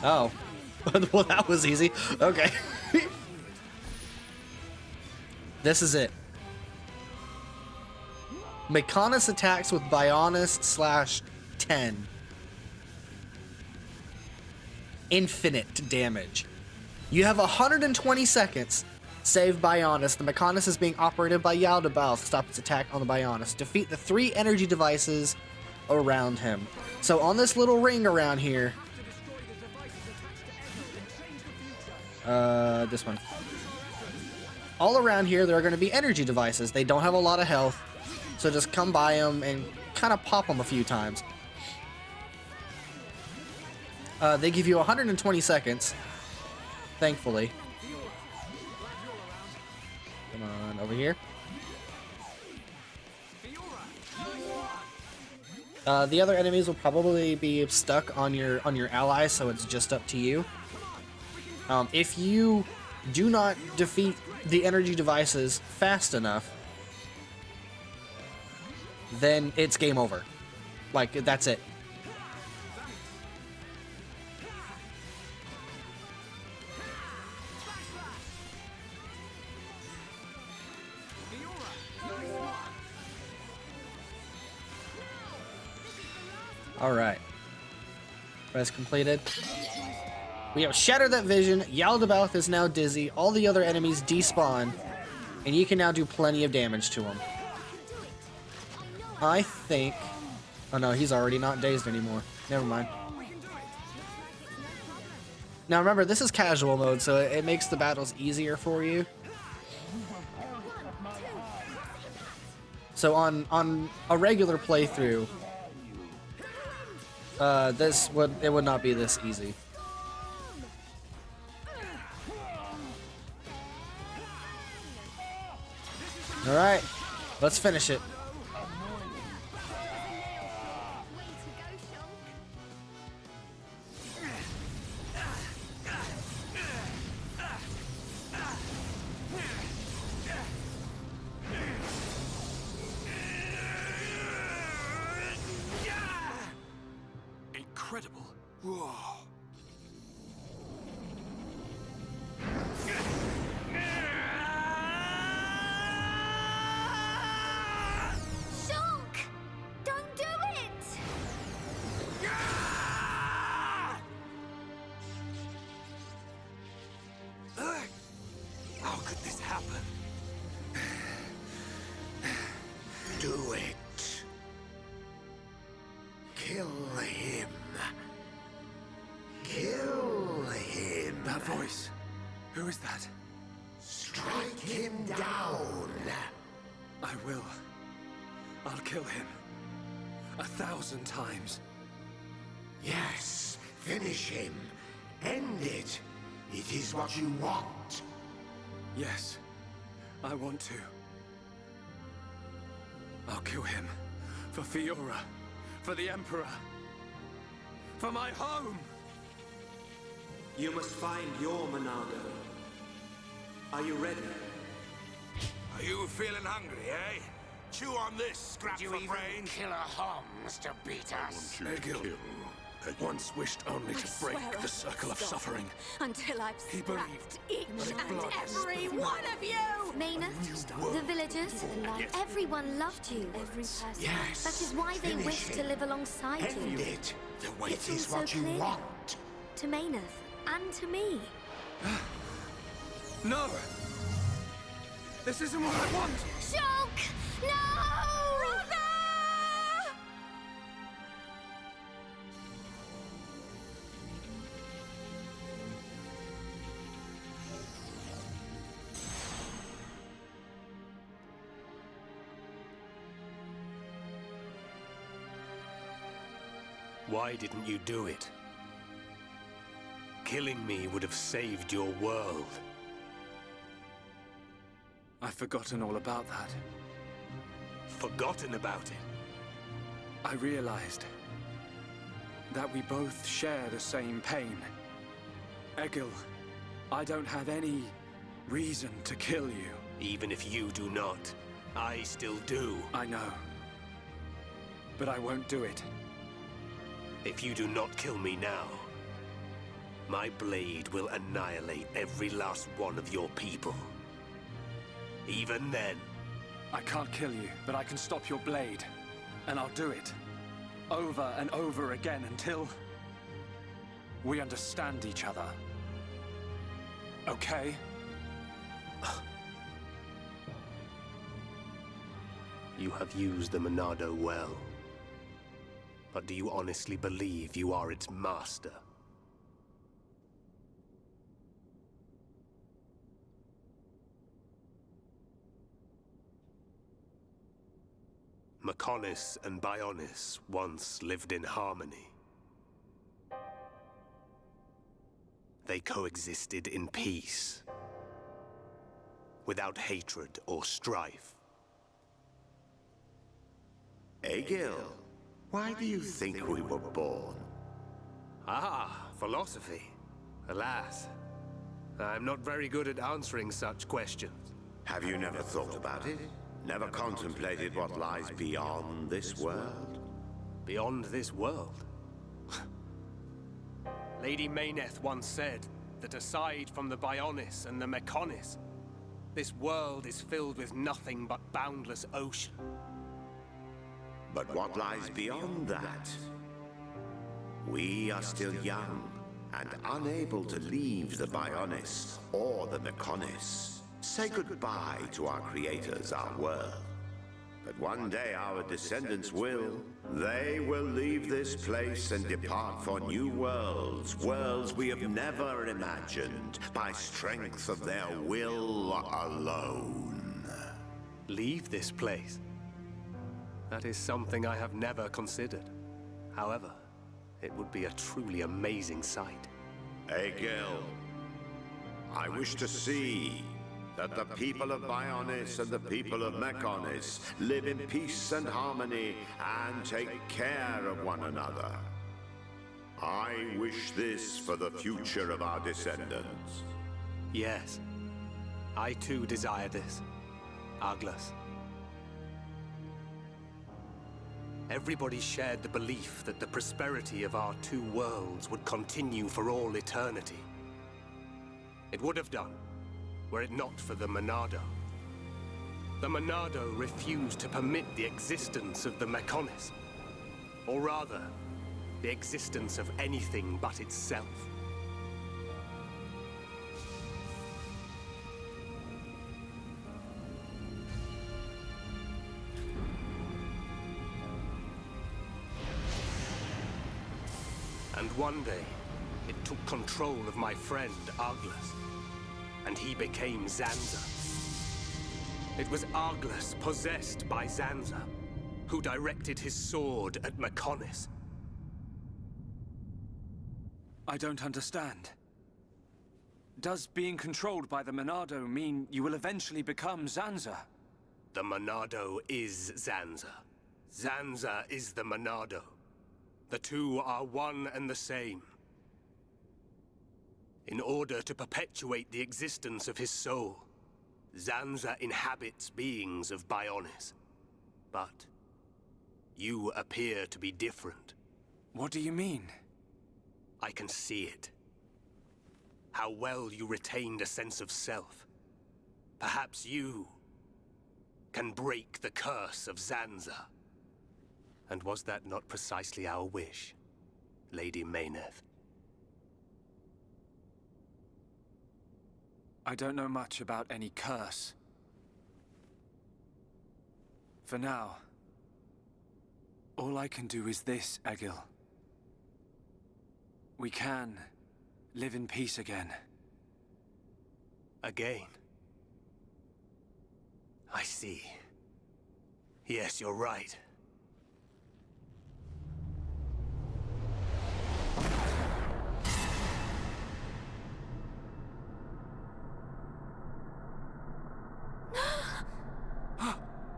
Oh, well, that was easy. Okay. This is it. Mechonis attacks with Bionis /10. Infinite damage. You have 120 seconds. Save Bionis. The Mechonis is being operated by Yaldabaoth. Stop its attack on the Bionis. Defeat the 3 energy devices around him. So on this little ring around here, this one. All around here, there are going to be energy devices. They don't have a lot of health, so just come by them and kind of pop them a few times. They give you 120 seconds, thankfully. Come on, over here. The other enemies will probably be stuck on your ally, so it's just up to you. If you do not defeat the energy devices fast enough, then it's game over. Like, that's it. Alright. Quest completed. We have shattered that vision. Yaldabaoth is now dizzy. All the other enemies despawn. And you can now do plenty of damage to him. I think... Oh no, he's already not dazed anymore. Never mind. Now remember, this is casual mode, so it makes the battles easier for you. So on a regular playthrough, it would not be this easy. All right, let's finish it. Incredible. Whoa. Shulk! Don't do it! How could this happen? Do it. Kill him. Kill him. That voice. Who is that? Strike him down. I will. I'll kill him. 1,000 times. Yes, finish him. End it. It is what you want. Yes, I want to. I'll kill him. For Fiora. For the Emperor. For my home! You must find your Monado. Are you ready? Are you feeling hungry, eh? Chew on this, scrap for brain. Kill a Homs to beat us. Egil once wished only to break the circle of suffering. Until I've He scrapped believed each and every one of you! Maynard, the villagers, everyone loved you. Every person. Yes, That is why they finish wish to him. live alongside End you. it. It It seems is what so you clear. want. To Maynard and to me. No! This isn't what I want! Shulk! No! Brother! Why didn't you do it? Killing me would have saved your world. I've forgotten all about that. Forgotten about it? I realized that we both share the same pain. Egil, I don't have any reason to kill you. Even if you do not, I still do. I know. But I won't do it. If you do not kill me now, my blade will annihilate every last one of your people. Even then. I can't kill you, but I can stop your blade. And I'll do it. Over and over again until we understand each other. Okay? You have used the Monado well. But do you honestly believe you are its master? Mechonis and Bionis once lived in harmony. They coexisted in peace, without hatred or strife. Egil, why do you think we were born? Ah, philosophy. Alas, I'm not very good at answering such questions. Have you never thought about it? Never contemplated what lies beyond this world? Beyond this world? Lady Mayneth once said that aside from the Bionis and the Mechonis, this world is filled with nothing but boundless ocean. But what lies beyond that? We are still young and unable to leave the Bionis or the Mechonis. Say goodbye to our creators, our world. But one day our descendants will. They will leave this place and depart for new worlds. Worlds we have never imagined, by strength of their will alone. Leave this place? That is something I have never considered. However, it would be a truly amazing sight. Egil, I wish to see that the people of Bionis and the people of Mechonis live in peace and harmony and take care of one another. I wish this for the future of our descendants. Yes, I too desire this, Arglus. Everybody shared the belief that the prosperity of our two worlds would continue for all eternity. It would have done, were it not for the Monado. The Monado refused to permit the existence of the Mechonis. Or rather, the existence of anything but itself. And one day, it took control of my friend, Arglus, and he became Zanza. It was Arglus, possessed by Zanza, who directed his sword at Mechonis. I don't understand. Does being controlled by the Monado mean you will eventually become Zanza? The Monado is Zanza. Zanza is the Monado. The two are one and the same. In order to perpetuate the existence of his soul, Zanza inhabits beings of Bionis. But you appear to be different. What do you mean? I can see it. How well you retained a sense of self. Perhaps you can break the curse of Zanza. And was that not precisely our wish, Lady Mayneth? I don't know much about any curse. For now, all I can do is this, Egil. We can live in peace again. Again? I see. Yes, you're right.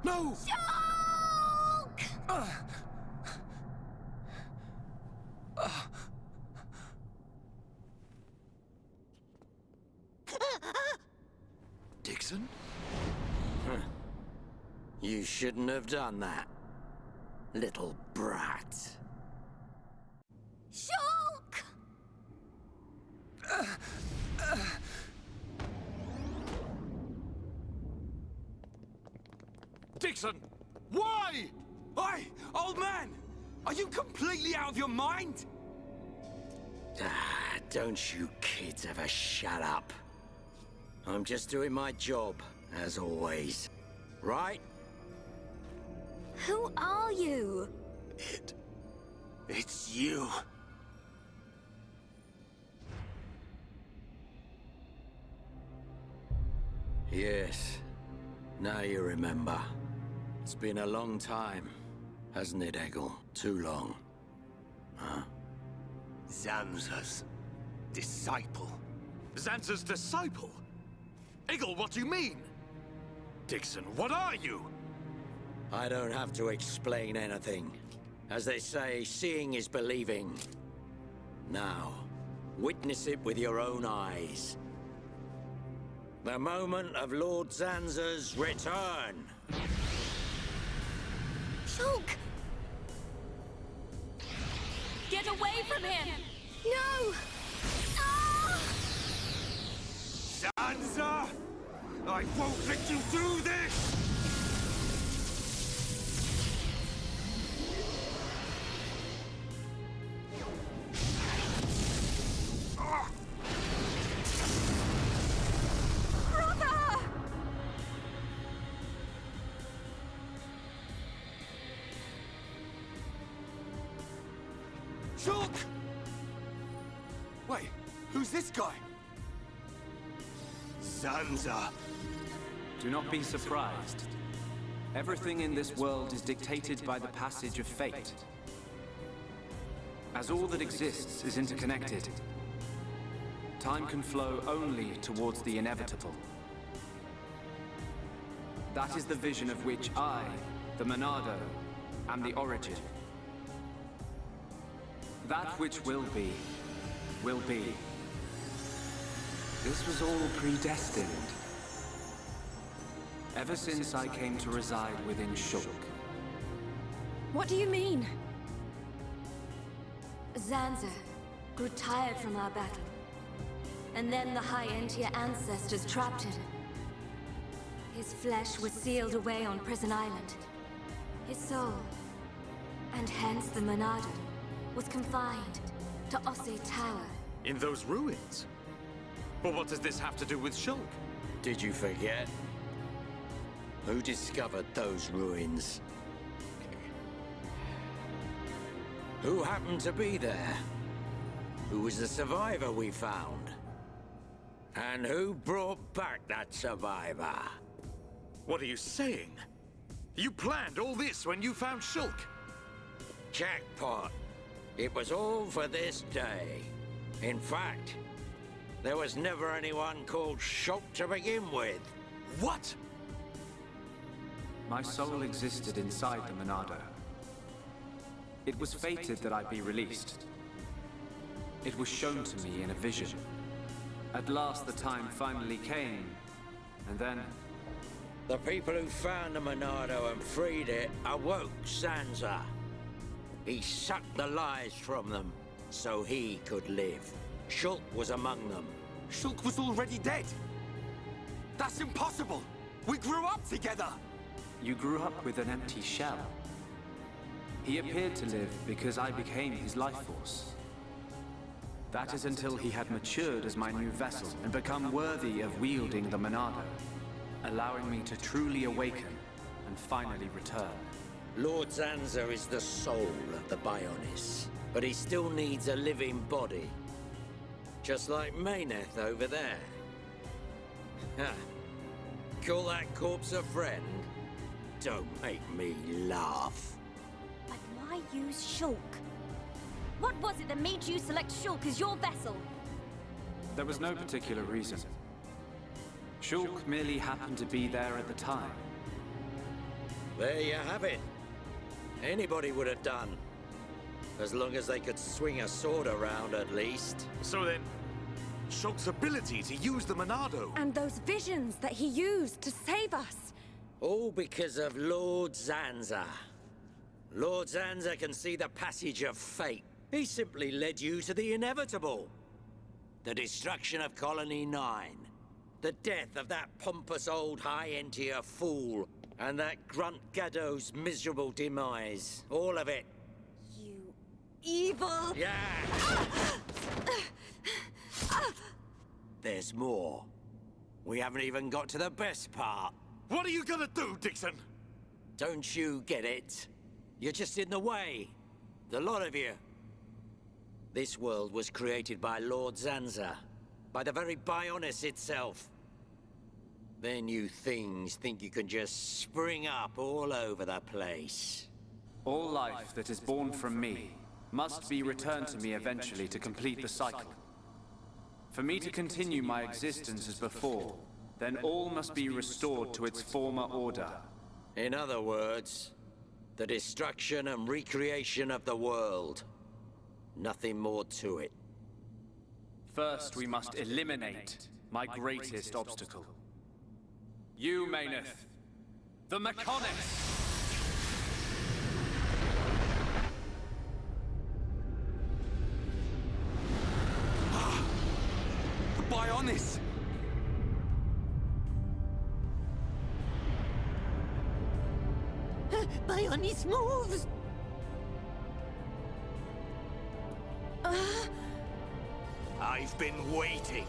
No! Shulk! Dixon? You shouldn't have done that, little brat. Shulk! Dixon! Why? Oi, old man! Are you completely out of your mind? Don't you kids ever shut up. I'm just doing my job, as always. Right? Who are you? It's you. Yes. Now you remember. It's been a long time, hasn't it, Egil? Too long. Huh? Zanza's disciple. Zanza's disciple? Egil, what do you mean? Dixon, what are you? I don't have to explain anything. As they say, seeing is believing. Now, witness it with your own eyes. The moment of Lord Zanza's return. Shulk! Get away from him! No! Ah! Zanza! I won't let you do this! Shulk! Wait, who's this guy? Zanza. Do not be surprised. Everything in this world is dictated by the passage of fate. As all that exists is interconnected, time can flow only towards the inevitable. That is the vision of which I, the Monado, am the origin. That which will be, will be. This was all predestined. Ever since I came to reside within Shulk. What do you mean? Zanza grew tired from our battle. And then the High Entier ancestors trapped him. His flesh was sealed away on Prison Island. His soul, and hence the Monado, was confined to Osse Tower. In those ruins? But what does this have to do with Shulk? Did you forget? Who discovered those ruins? Who happened to be there? Who was the survivor we found? And who brought back that survivor? What are you saying? You planned all this when you found Shulk? Jackpot. It was all for this day. In fact, there was never anyone called Shulk to begin with. What? My soul existed inside the Monado. It was fated that I be released. It was shown to me in a vision. At last the time finally came, and then... The people who found the Monado and freed it awoke Zanza. He sucked the lives from them, so he could live. Shulk was among them. Shulk was already dead! That's impossible! We grew up together! You grew up with an empty shell. He appeared to live because I became his life force. That is until he had matured as my new vessel and become worthy of wielding the Monado, allowing me to truly awaken and finally return. Lord Zanza is the soul of the Bionis, but he still needs a living body. Just like Meyneth over there. Ha! Call that corpse a friend? Don't make me laugh. But why use Shulk? What was it that made you select Shulk as your vessel? There was no particular reason. Shulk merely happened to be there at the time. There you have it. Anybody would have done. As long as they could swing a sword around, at least. So then, Shulk's ability to use the Monado... And those visions that he used to save us. All because of Lord Zanza. Lord Zanza can see the passage of fate. He simply led you to the inevitable. The destruction of Colony 9. The death of that pompous old High Entier fool. And that Grunt Gaddo's miserable demise. All of it. You evil... Yeah! There's more. We haven't even got to the best part. What are you gonna do, Dixon? Don't you get it? You're just in the way. The lot of you. This world was created by Lord Zanza. By the very Bionis itself. Then you things think you can just spring up all over the place. All life that is born from me must be returned to me eventually to complete the cycle. For me to continue my existence as before, then all must be restored to its former order. In other words, the destruction and recreation of the world. Nothing more to it. First, we must eliminate my greatest obstacle. You, Meyneth, the Mechonis! The Bionis! Mechonis Moves! I've been waiting.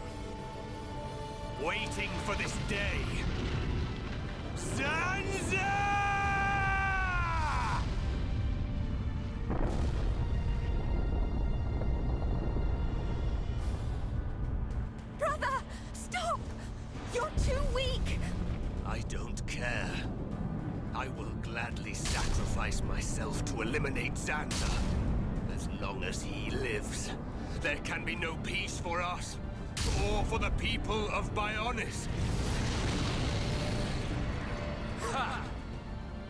Waiting for this day. Zanza! Brother! Stop! You're too weak! I don't care. I will gladly sacrifice myself to eliminate Zanza. As long as he lives, there can be no peace for us, or for the people of Bionis. Ha!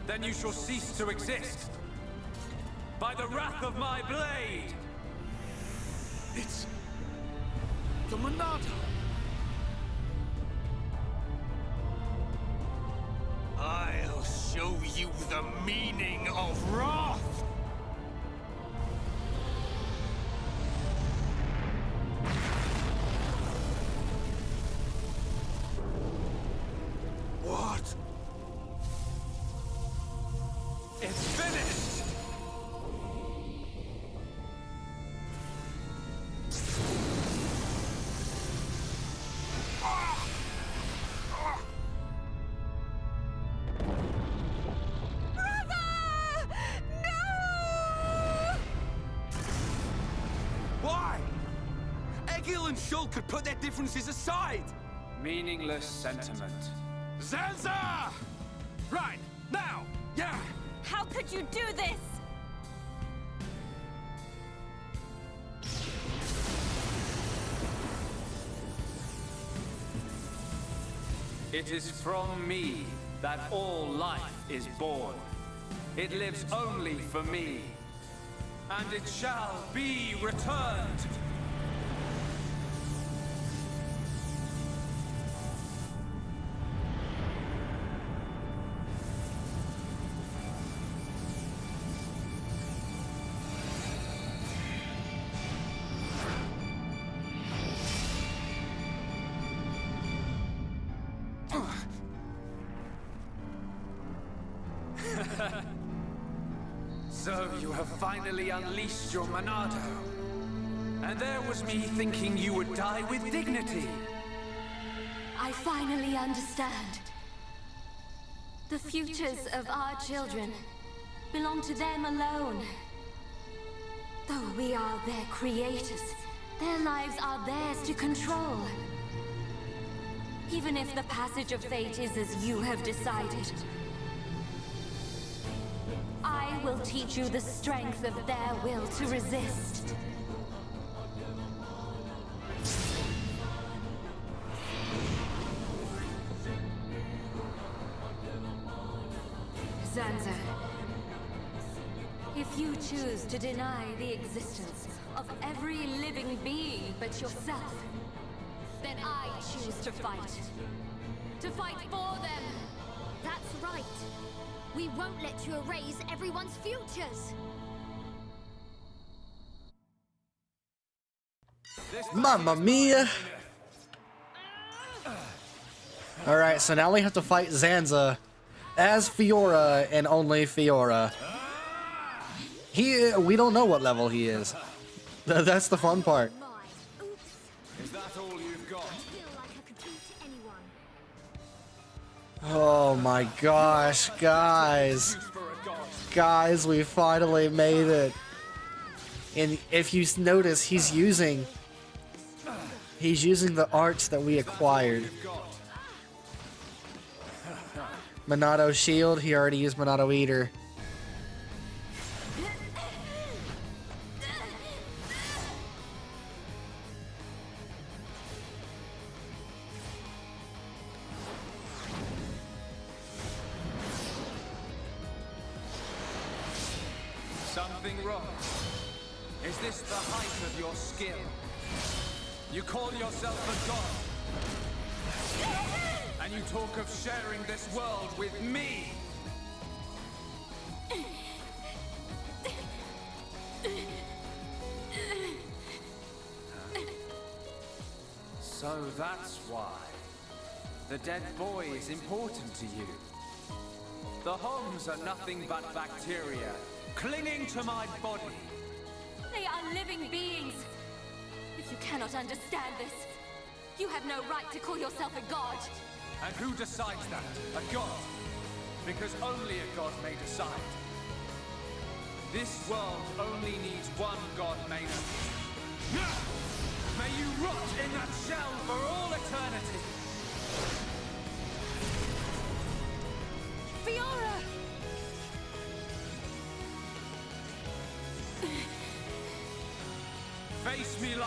Then you shall cease to exist. By the wrath of my blade! It's... the Monado! I'll show you the meaning of wrath! What? It's finished! Why? Egil and Shulk could put their differences aside! Meaningless sentiment. Zanza! Right, now! Yeah! How could you do this? It is from me that all life is born. It lives only for me, and it shall be returned. So you have finally unleashed your Monado. And there was me thinking you would die with dignity. I finally understand. The futures of our children belong to them alone. Though we are their creators, their lives are theirs to control. Even if the passage of fate is as you have decided, I will teach you the strength of their will to resist. Zanza, if you choose to deny the existence of every living being but yourself, then I choose to fight. To fight for them! That's right. We won't let you erase everyone's futures. Mamma mia! Alright, so now we have to fight Zanza as Fiora and only Fiora. We don't know what level he is. That's the fun part. Is that all you've got? Oh my gosh, guys. Guys, we finally made it. And if you notice, he's using the arts that we acquired. Monado Shield, he already used Monado Eater. Something wrong? Is this the height of your skill? You call yourself a god? And you talk of sharing this world with me? So that's why. The dead boy is important to you. The Homs are nothing but bacteria, clinging to my body. They are living beings. If you cannot understand this, you have no right to call yourself a god. And who decides that? A god? Because only a god may decide. This world only needs one god, Maynard. May you rot in that shell for all eternity! Fiora!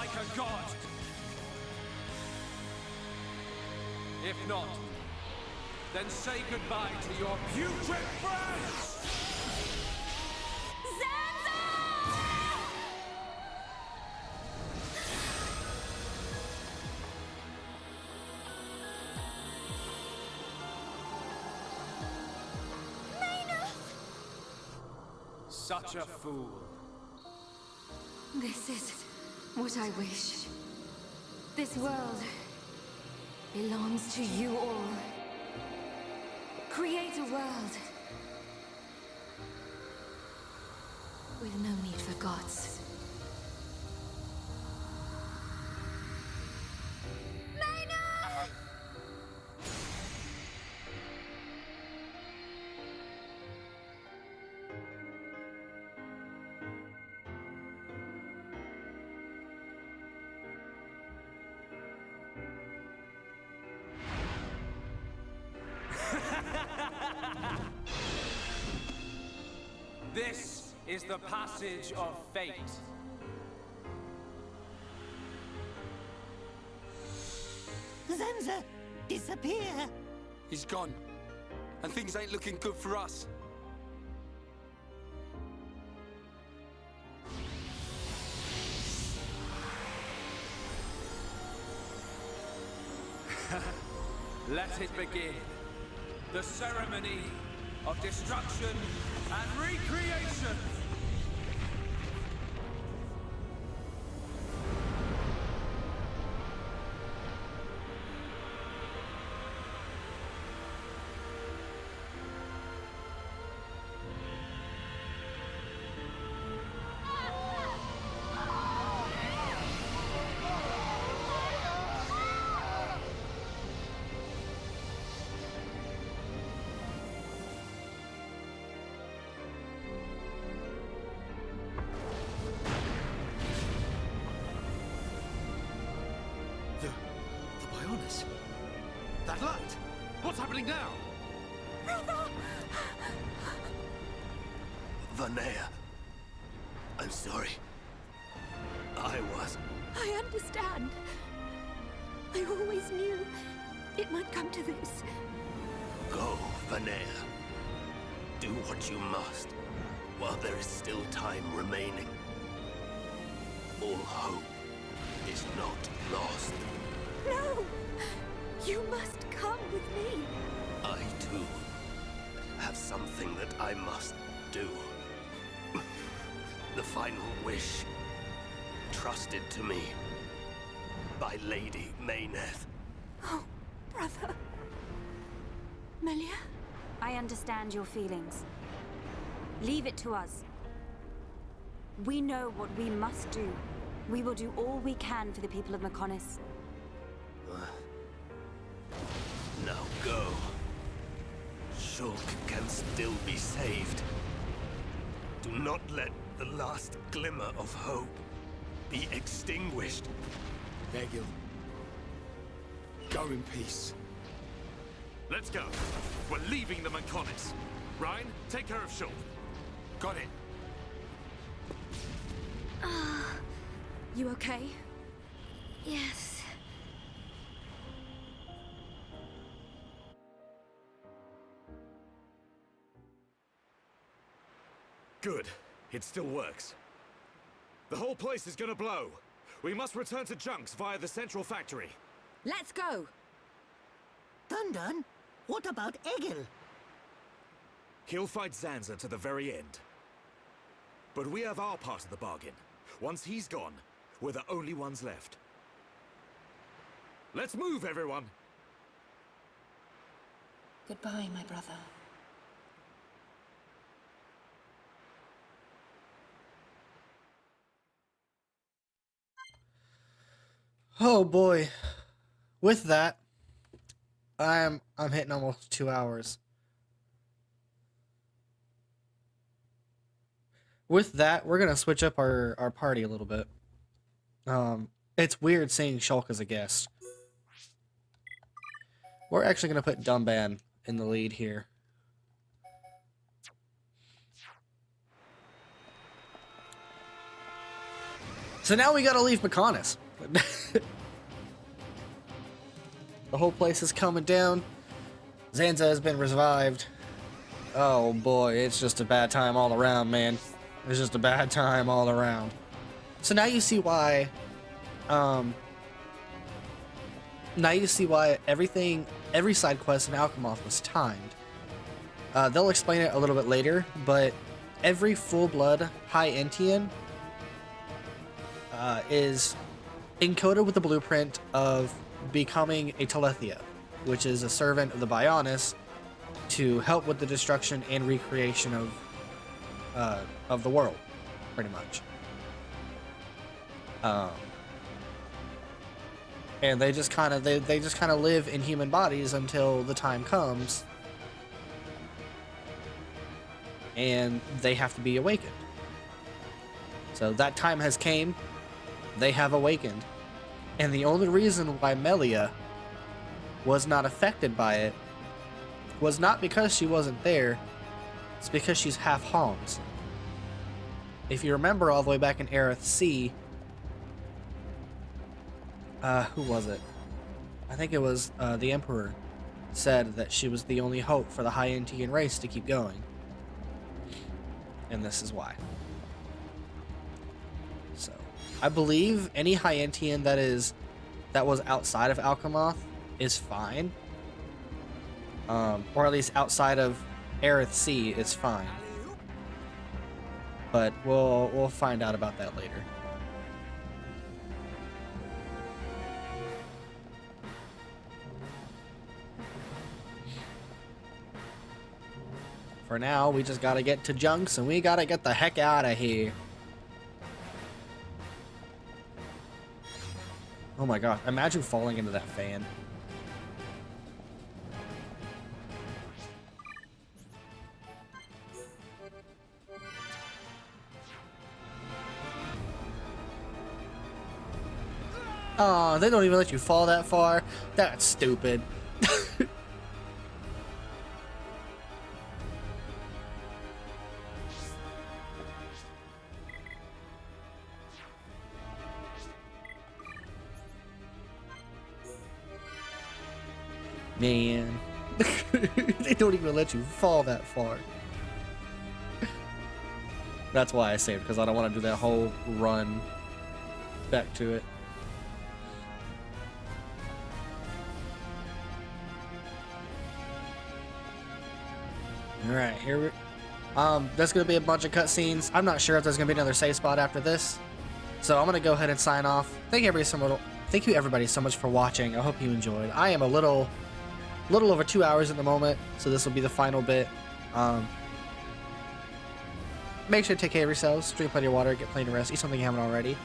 like a god. If not, then say goodbye to your putrid friends! Such a fool. This is what I wish. This world belongs to you all. Create a world with no need for gods. This is the passage of fate. Zanza, disappear! He's gone. And things ain't looking good for us. Let it begin. The ceremony of destruction and recreation. That light! What's happening now? Brother! Vanea, I'm sorry. I understand. I always knew it might come to this. Go, Vanea. Do what you must, while there is still time remaining. All hope is not lost. No! You must come with me. I, too, have something that I must do. The final wish, trusted to me by Lady Mayneth. Oh, brother. Melia? I understand your feelings. Leave it to us. We know what we must do. We will do all we can for the people of Mechonis. Now go. Shulk can still be saved. Do not let the last glimmer of hope be extinguished. Egil, go in peace. Let's go. We're leaving the Mechonis. Ryan, take care of Shulk. Got it. You okay? Yes. Good. It still works. The whole place is gonna blow. We must return to Junks via the central factory. Let's go! Dun, what about Egil? He'll fight Zanza to the very end. But we have our part of the bargain. Once he's gone, we're the only ones left. Let's move, everyone! Goodbye, my brother. Oh boy. With that, I'm hitting almost 2 hours. With that, we're gonna switch up our party a little bit. It's weird seeing Shulk as a guest. We're actually gonna put Dumban in the lead here. So now we gotta leave Mechonis. The whole place is coming down. Zanza has been revived. Oh boy, it's just a bad time all around, man. It's just a bad time all around. So now you see why, every side quest in Alchemoth was timed. They'll explain it a little bit later, but every full-blood High Entian is encoded with the blueprint of becoming a Telethia, which is a servant of the Bionis to help with the destruction and recreation of the world, pretty much. And they just kind of live in human bodies until the time comes, and they have to be awakened. So that time has came. They have awakened. And the only reason why Melia was not affected by it was not because she wasn't there, it's because she's half Homs. If you remember all the way back in Aerith C, who was it? I think it was the Emperor said that she was the only hope for the High Entian race to keep going. And this is why. So, I believe any High Entian that was outside of Alchemoth is fine. Or at least outside of Aerith C is fine. But we'll find out about that later. For now, we just gotta get to Junks and we gotta get the heck out of here. Oh my god, imagine falling into that fan. Aw, they don't even let you fall that far? That's stupid. Man. They don't even let you fall that far. That's why I saved, because I don't want to do that whole run back to it. Alright, here we... there's going to be a bunch of cutscenes. I'm not sure if there's going to be another save spot after this. So I'm going to go ahead and sign off. Thank you everybody so much for watching. I hope you enjoyed. I am a little over 2 hours at the moment, so this will be the final bit. Make sure to take care of yourselves, drink plenty of water, get plenty of rest, eat something you haven't already.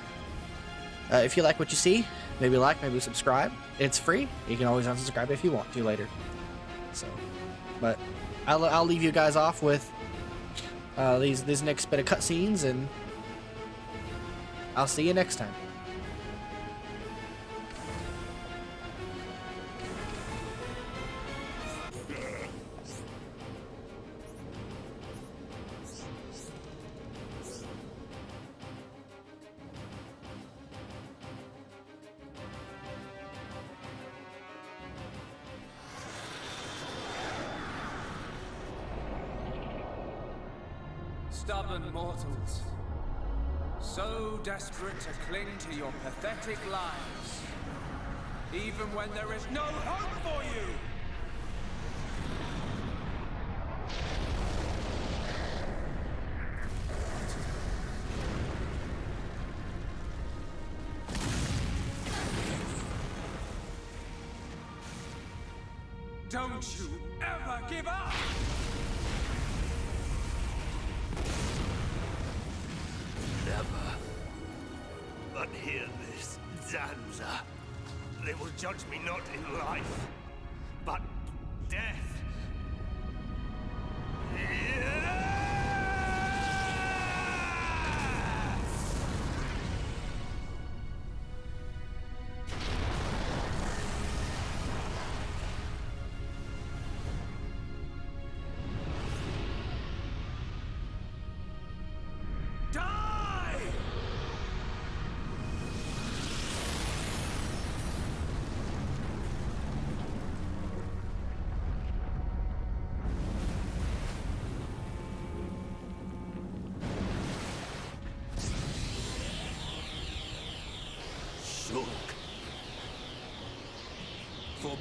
If you like what you see, maybe like, maybe subscribe. It's free. You can always unsubscribe if you want to later. So, but I'll leave you guys off with these next bit of cutscenes, and I'll see you next time. Stubborn mortals, so desperate to cling to your pathetic lives, even when there is no hope for you! Don't you ever give up! Never. But hear this, Zanza. They will judge me not in life, but death.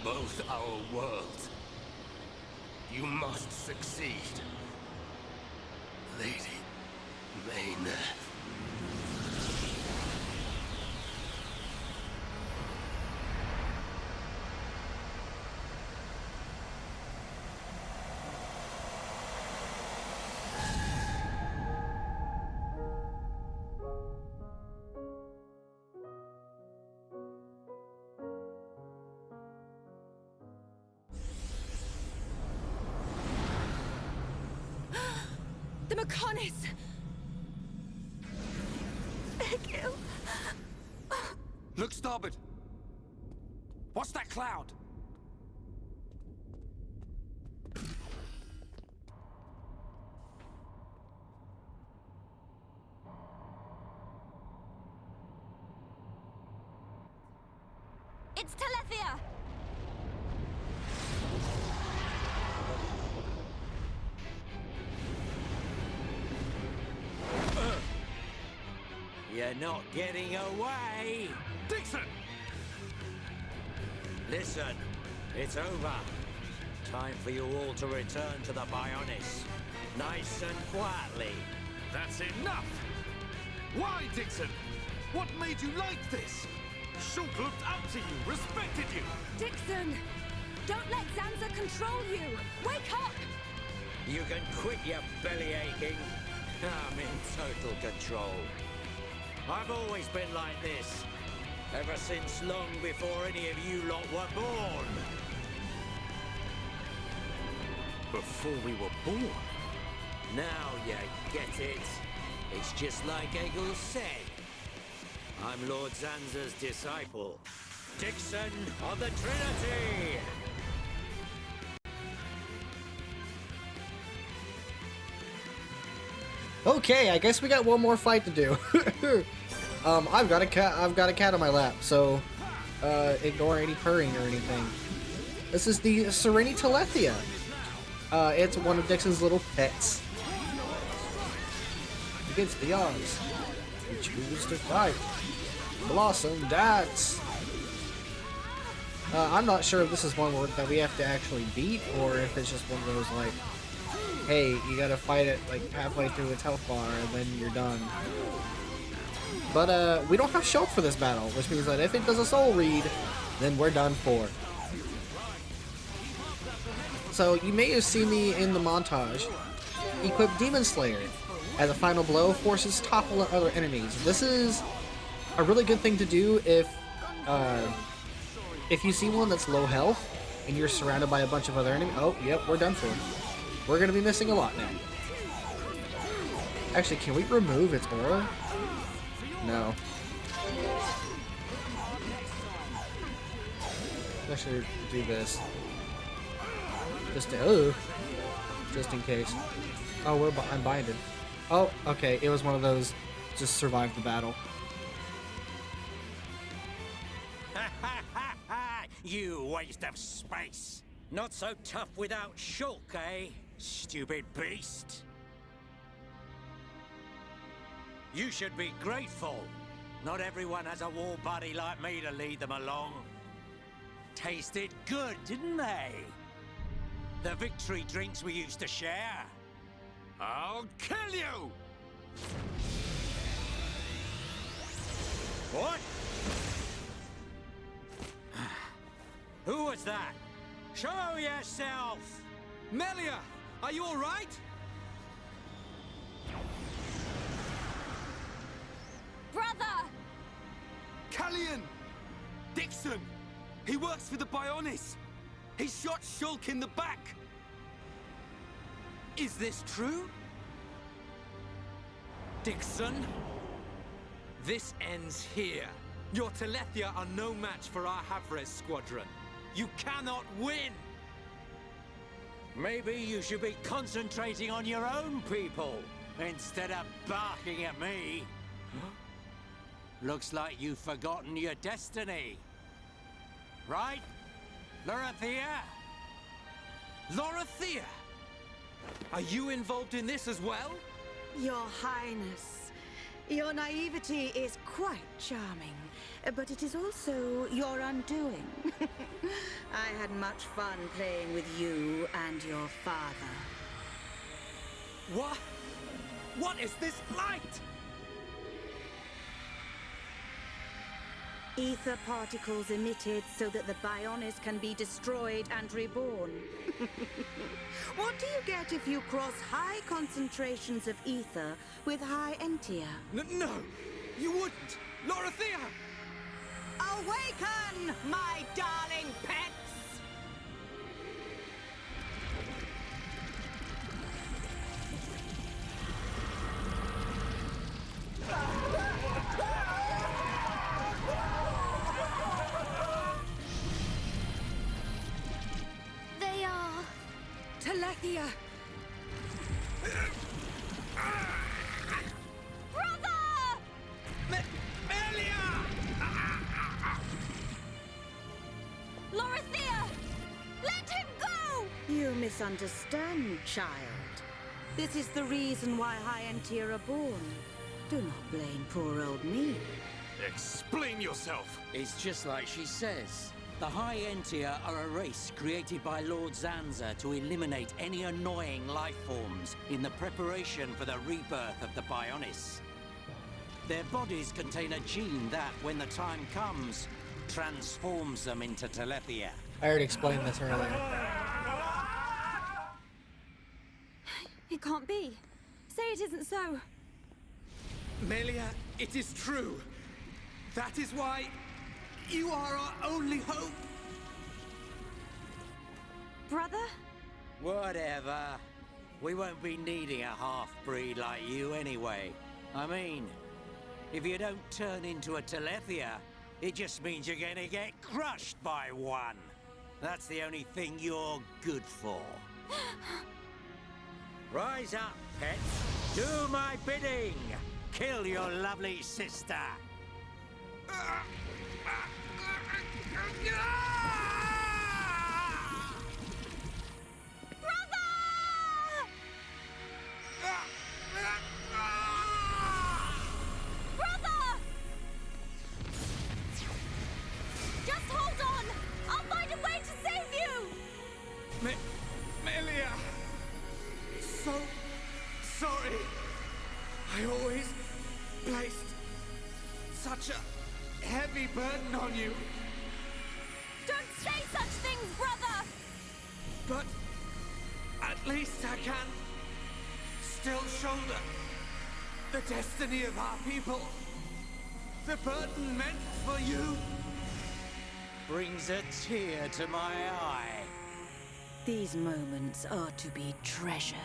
both our worlds. You must succeed. Lady Maynard. The Mechonis! Egil! Look starboard! What's that cloud? It's Telethia! You're not getting away! Dixon! Listen, it's over. Time for you all to return to the Bionis. Nice and quietly. That's enough! Why, Dixon? What made you like this? Shulk looked up to you, respected you! Dixon! Don't let Zanza control you! Wake up! You can quit your belly aching. I'm in total control. I've always been like this. Ever since long before any of you lot were born. Before we were born? Now you get it. It's just like Egil said. I'm Lord Zanza's disciple. Dixon of the Trinity! Okay, I guess we got one more fight to do. I've got a cat on my lap, so ignore any purring or anything. This is the Serenity Telethia. It's one of Dixon's little pets. Against the odds, we choose to fight. Blossom Dance. I'm not sure if this is one that we have to actually beat, or if it's just one of those like, hey, you gotta fight it like halfway through its health bar and then you're done. But we don't have Shulk for this battle, which means that if it does a soul read, then we're done for. So you may have seen me in the montage equip Demon Slayer. As a final blow, forces topple other enemies. This is a really good thing to do if you see one that's low health and you're surrounded by a bunch of other enemies. Oh, yep, we're done for. We're gonna be missing a lot now. Actually, can we remove its aura? No. I should do this. Just in case. Oh, I'm binded. Oh, okay. It was one of those. Just survive the battle. You waste of space. Not so tough without Shulk, eh? Stupid beast. You should be grateful. Not everyone has a war buddy like me to lead them along. Tasted good, didn't they? The victory drinks we used to share. I'll kill you! What? Who was that? Show yourself! Melia, are you all right? Brother! Callian! Dixon! He works for the Bionis! He shot Shulk in the back! Is this true? Dixon? This ends here. Your Telethia are no match for our Havres squadron. You cannot win! Maybe you should be concentrating on your own people, instead of barking at me. Looks like you've forgotten your destiny. Right? Lorithia? Lorithia! Are you involved in this as well? Your Highness, your naivety is quite charming, but it is also your undoing. I had much fun playing with you and your father. What? What is this light? Ether particles emitted so that the Bionis can be destroyed and reborn. What do you get if you cross high concentrations of ether with high entia? No, you wouldn't. Lorothea! Awaken, my darling pets! They are... Telethia! Lorothea! Let him go! You misunderstand, child. This is the reason why high entia are born. Do not blame poor old me. Explain yourself! It's just like she says. The High Entia are a race created by Lord Zanza to eliminate any annoying life forms in the preparation for the rebirth of the Bionis. Their bodies contain a gene that, when the time comes, transforms them into Telethia. I already explained this earlier. It can't be. Say it isn't so. Melia, it is true. That is why you are our only hope. Brother? Whatever. We won't be needing a half-breed like you anyway. I mean, if you don't turn into a Telethia, it just means you're gonna get crushed by one. That's the only thing you're good for. Rise up, pets. Do my bidding. Kill your lovely sister. Just hold on! I'll find a way to save you! Melia! So sorry. I always placed such a heavy burden on you. Don't say such things, brother! But at least I can still shoulder the destiny of our people. The burden meant for you brings a tear to my eye. These moments are to be treasured.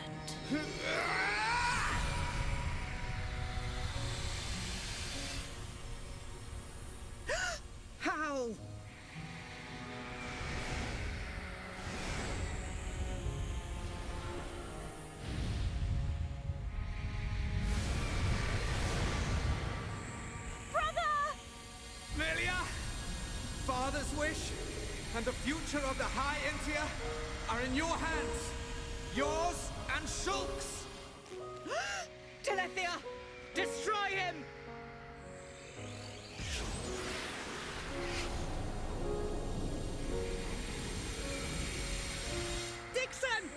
How? Melia! Father's wish and the future of the High Entia are in your hands. Yours and Shulk's. Telethia! Destroy him! Dixon!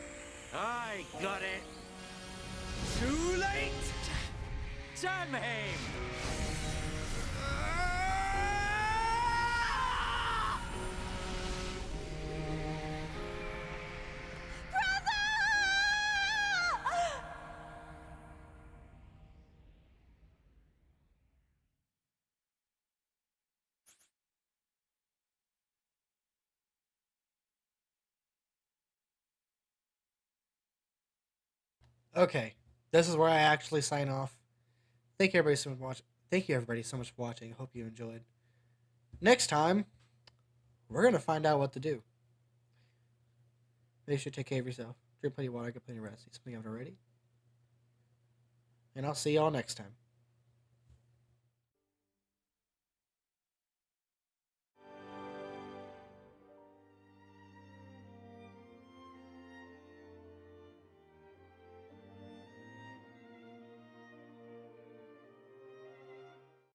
I got it. Too late! Damn him! Okay, this is where I actually sign off. Thank you everybody so much. Thank you everybody so much for watching. I hope you enjoyed. Next time, we're gonna find out what to do. Make sure to take care of yourself. Drink plenty of water, get plenty of rest. Eat something you haven't already. And I'll see y'all next time.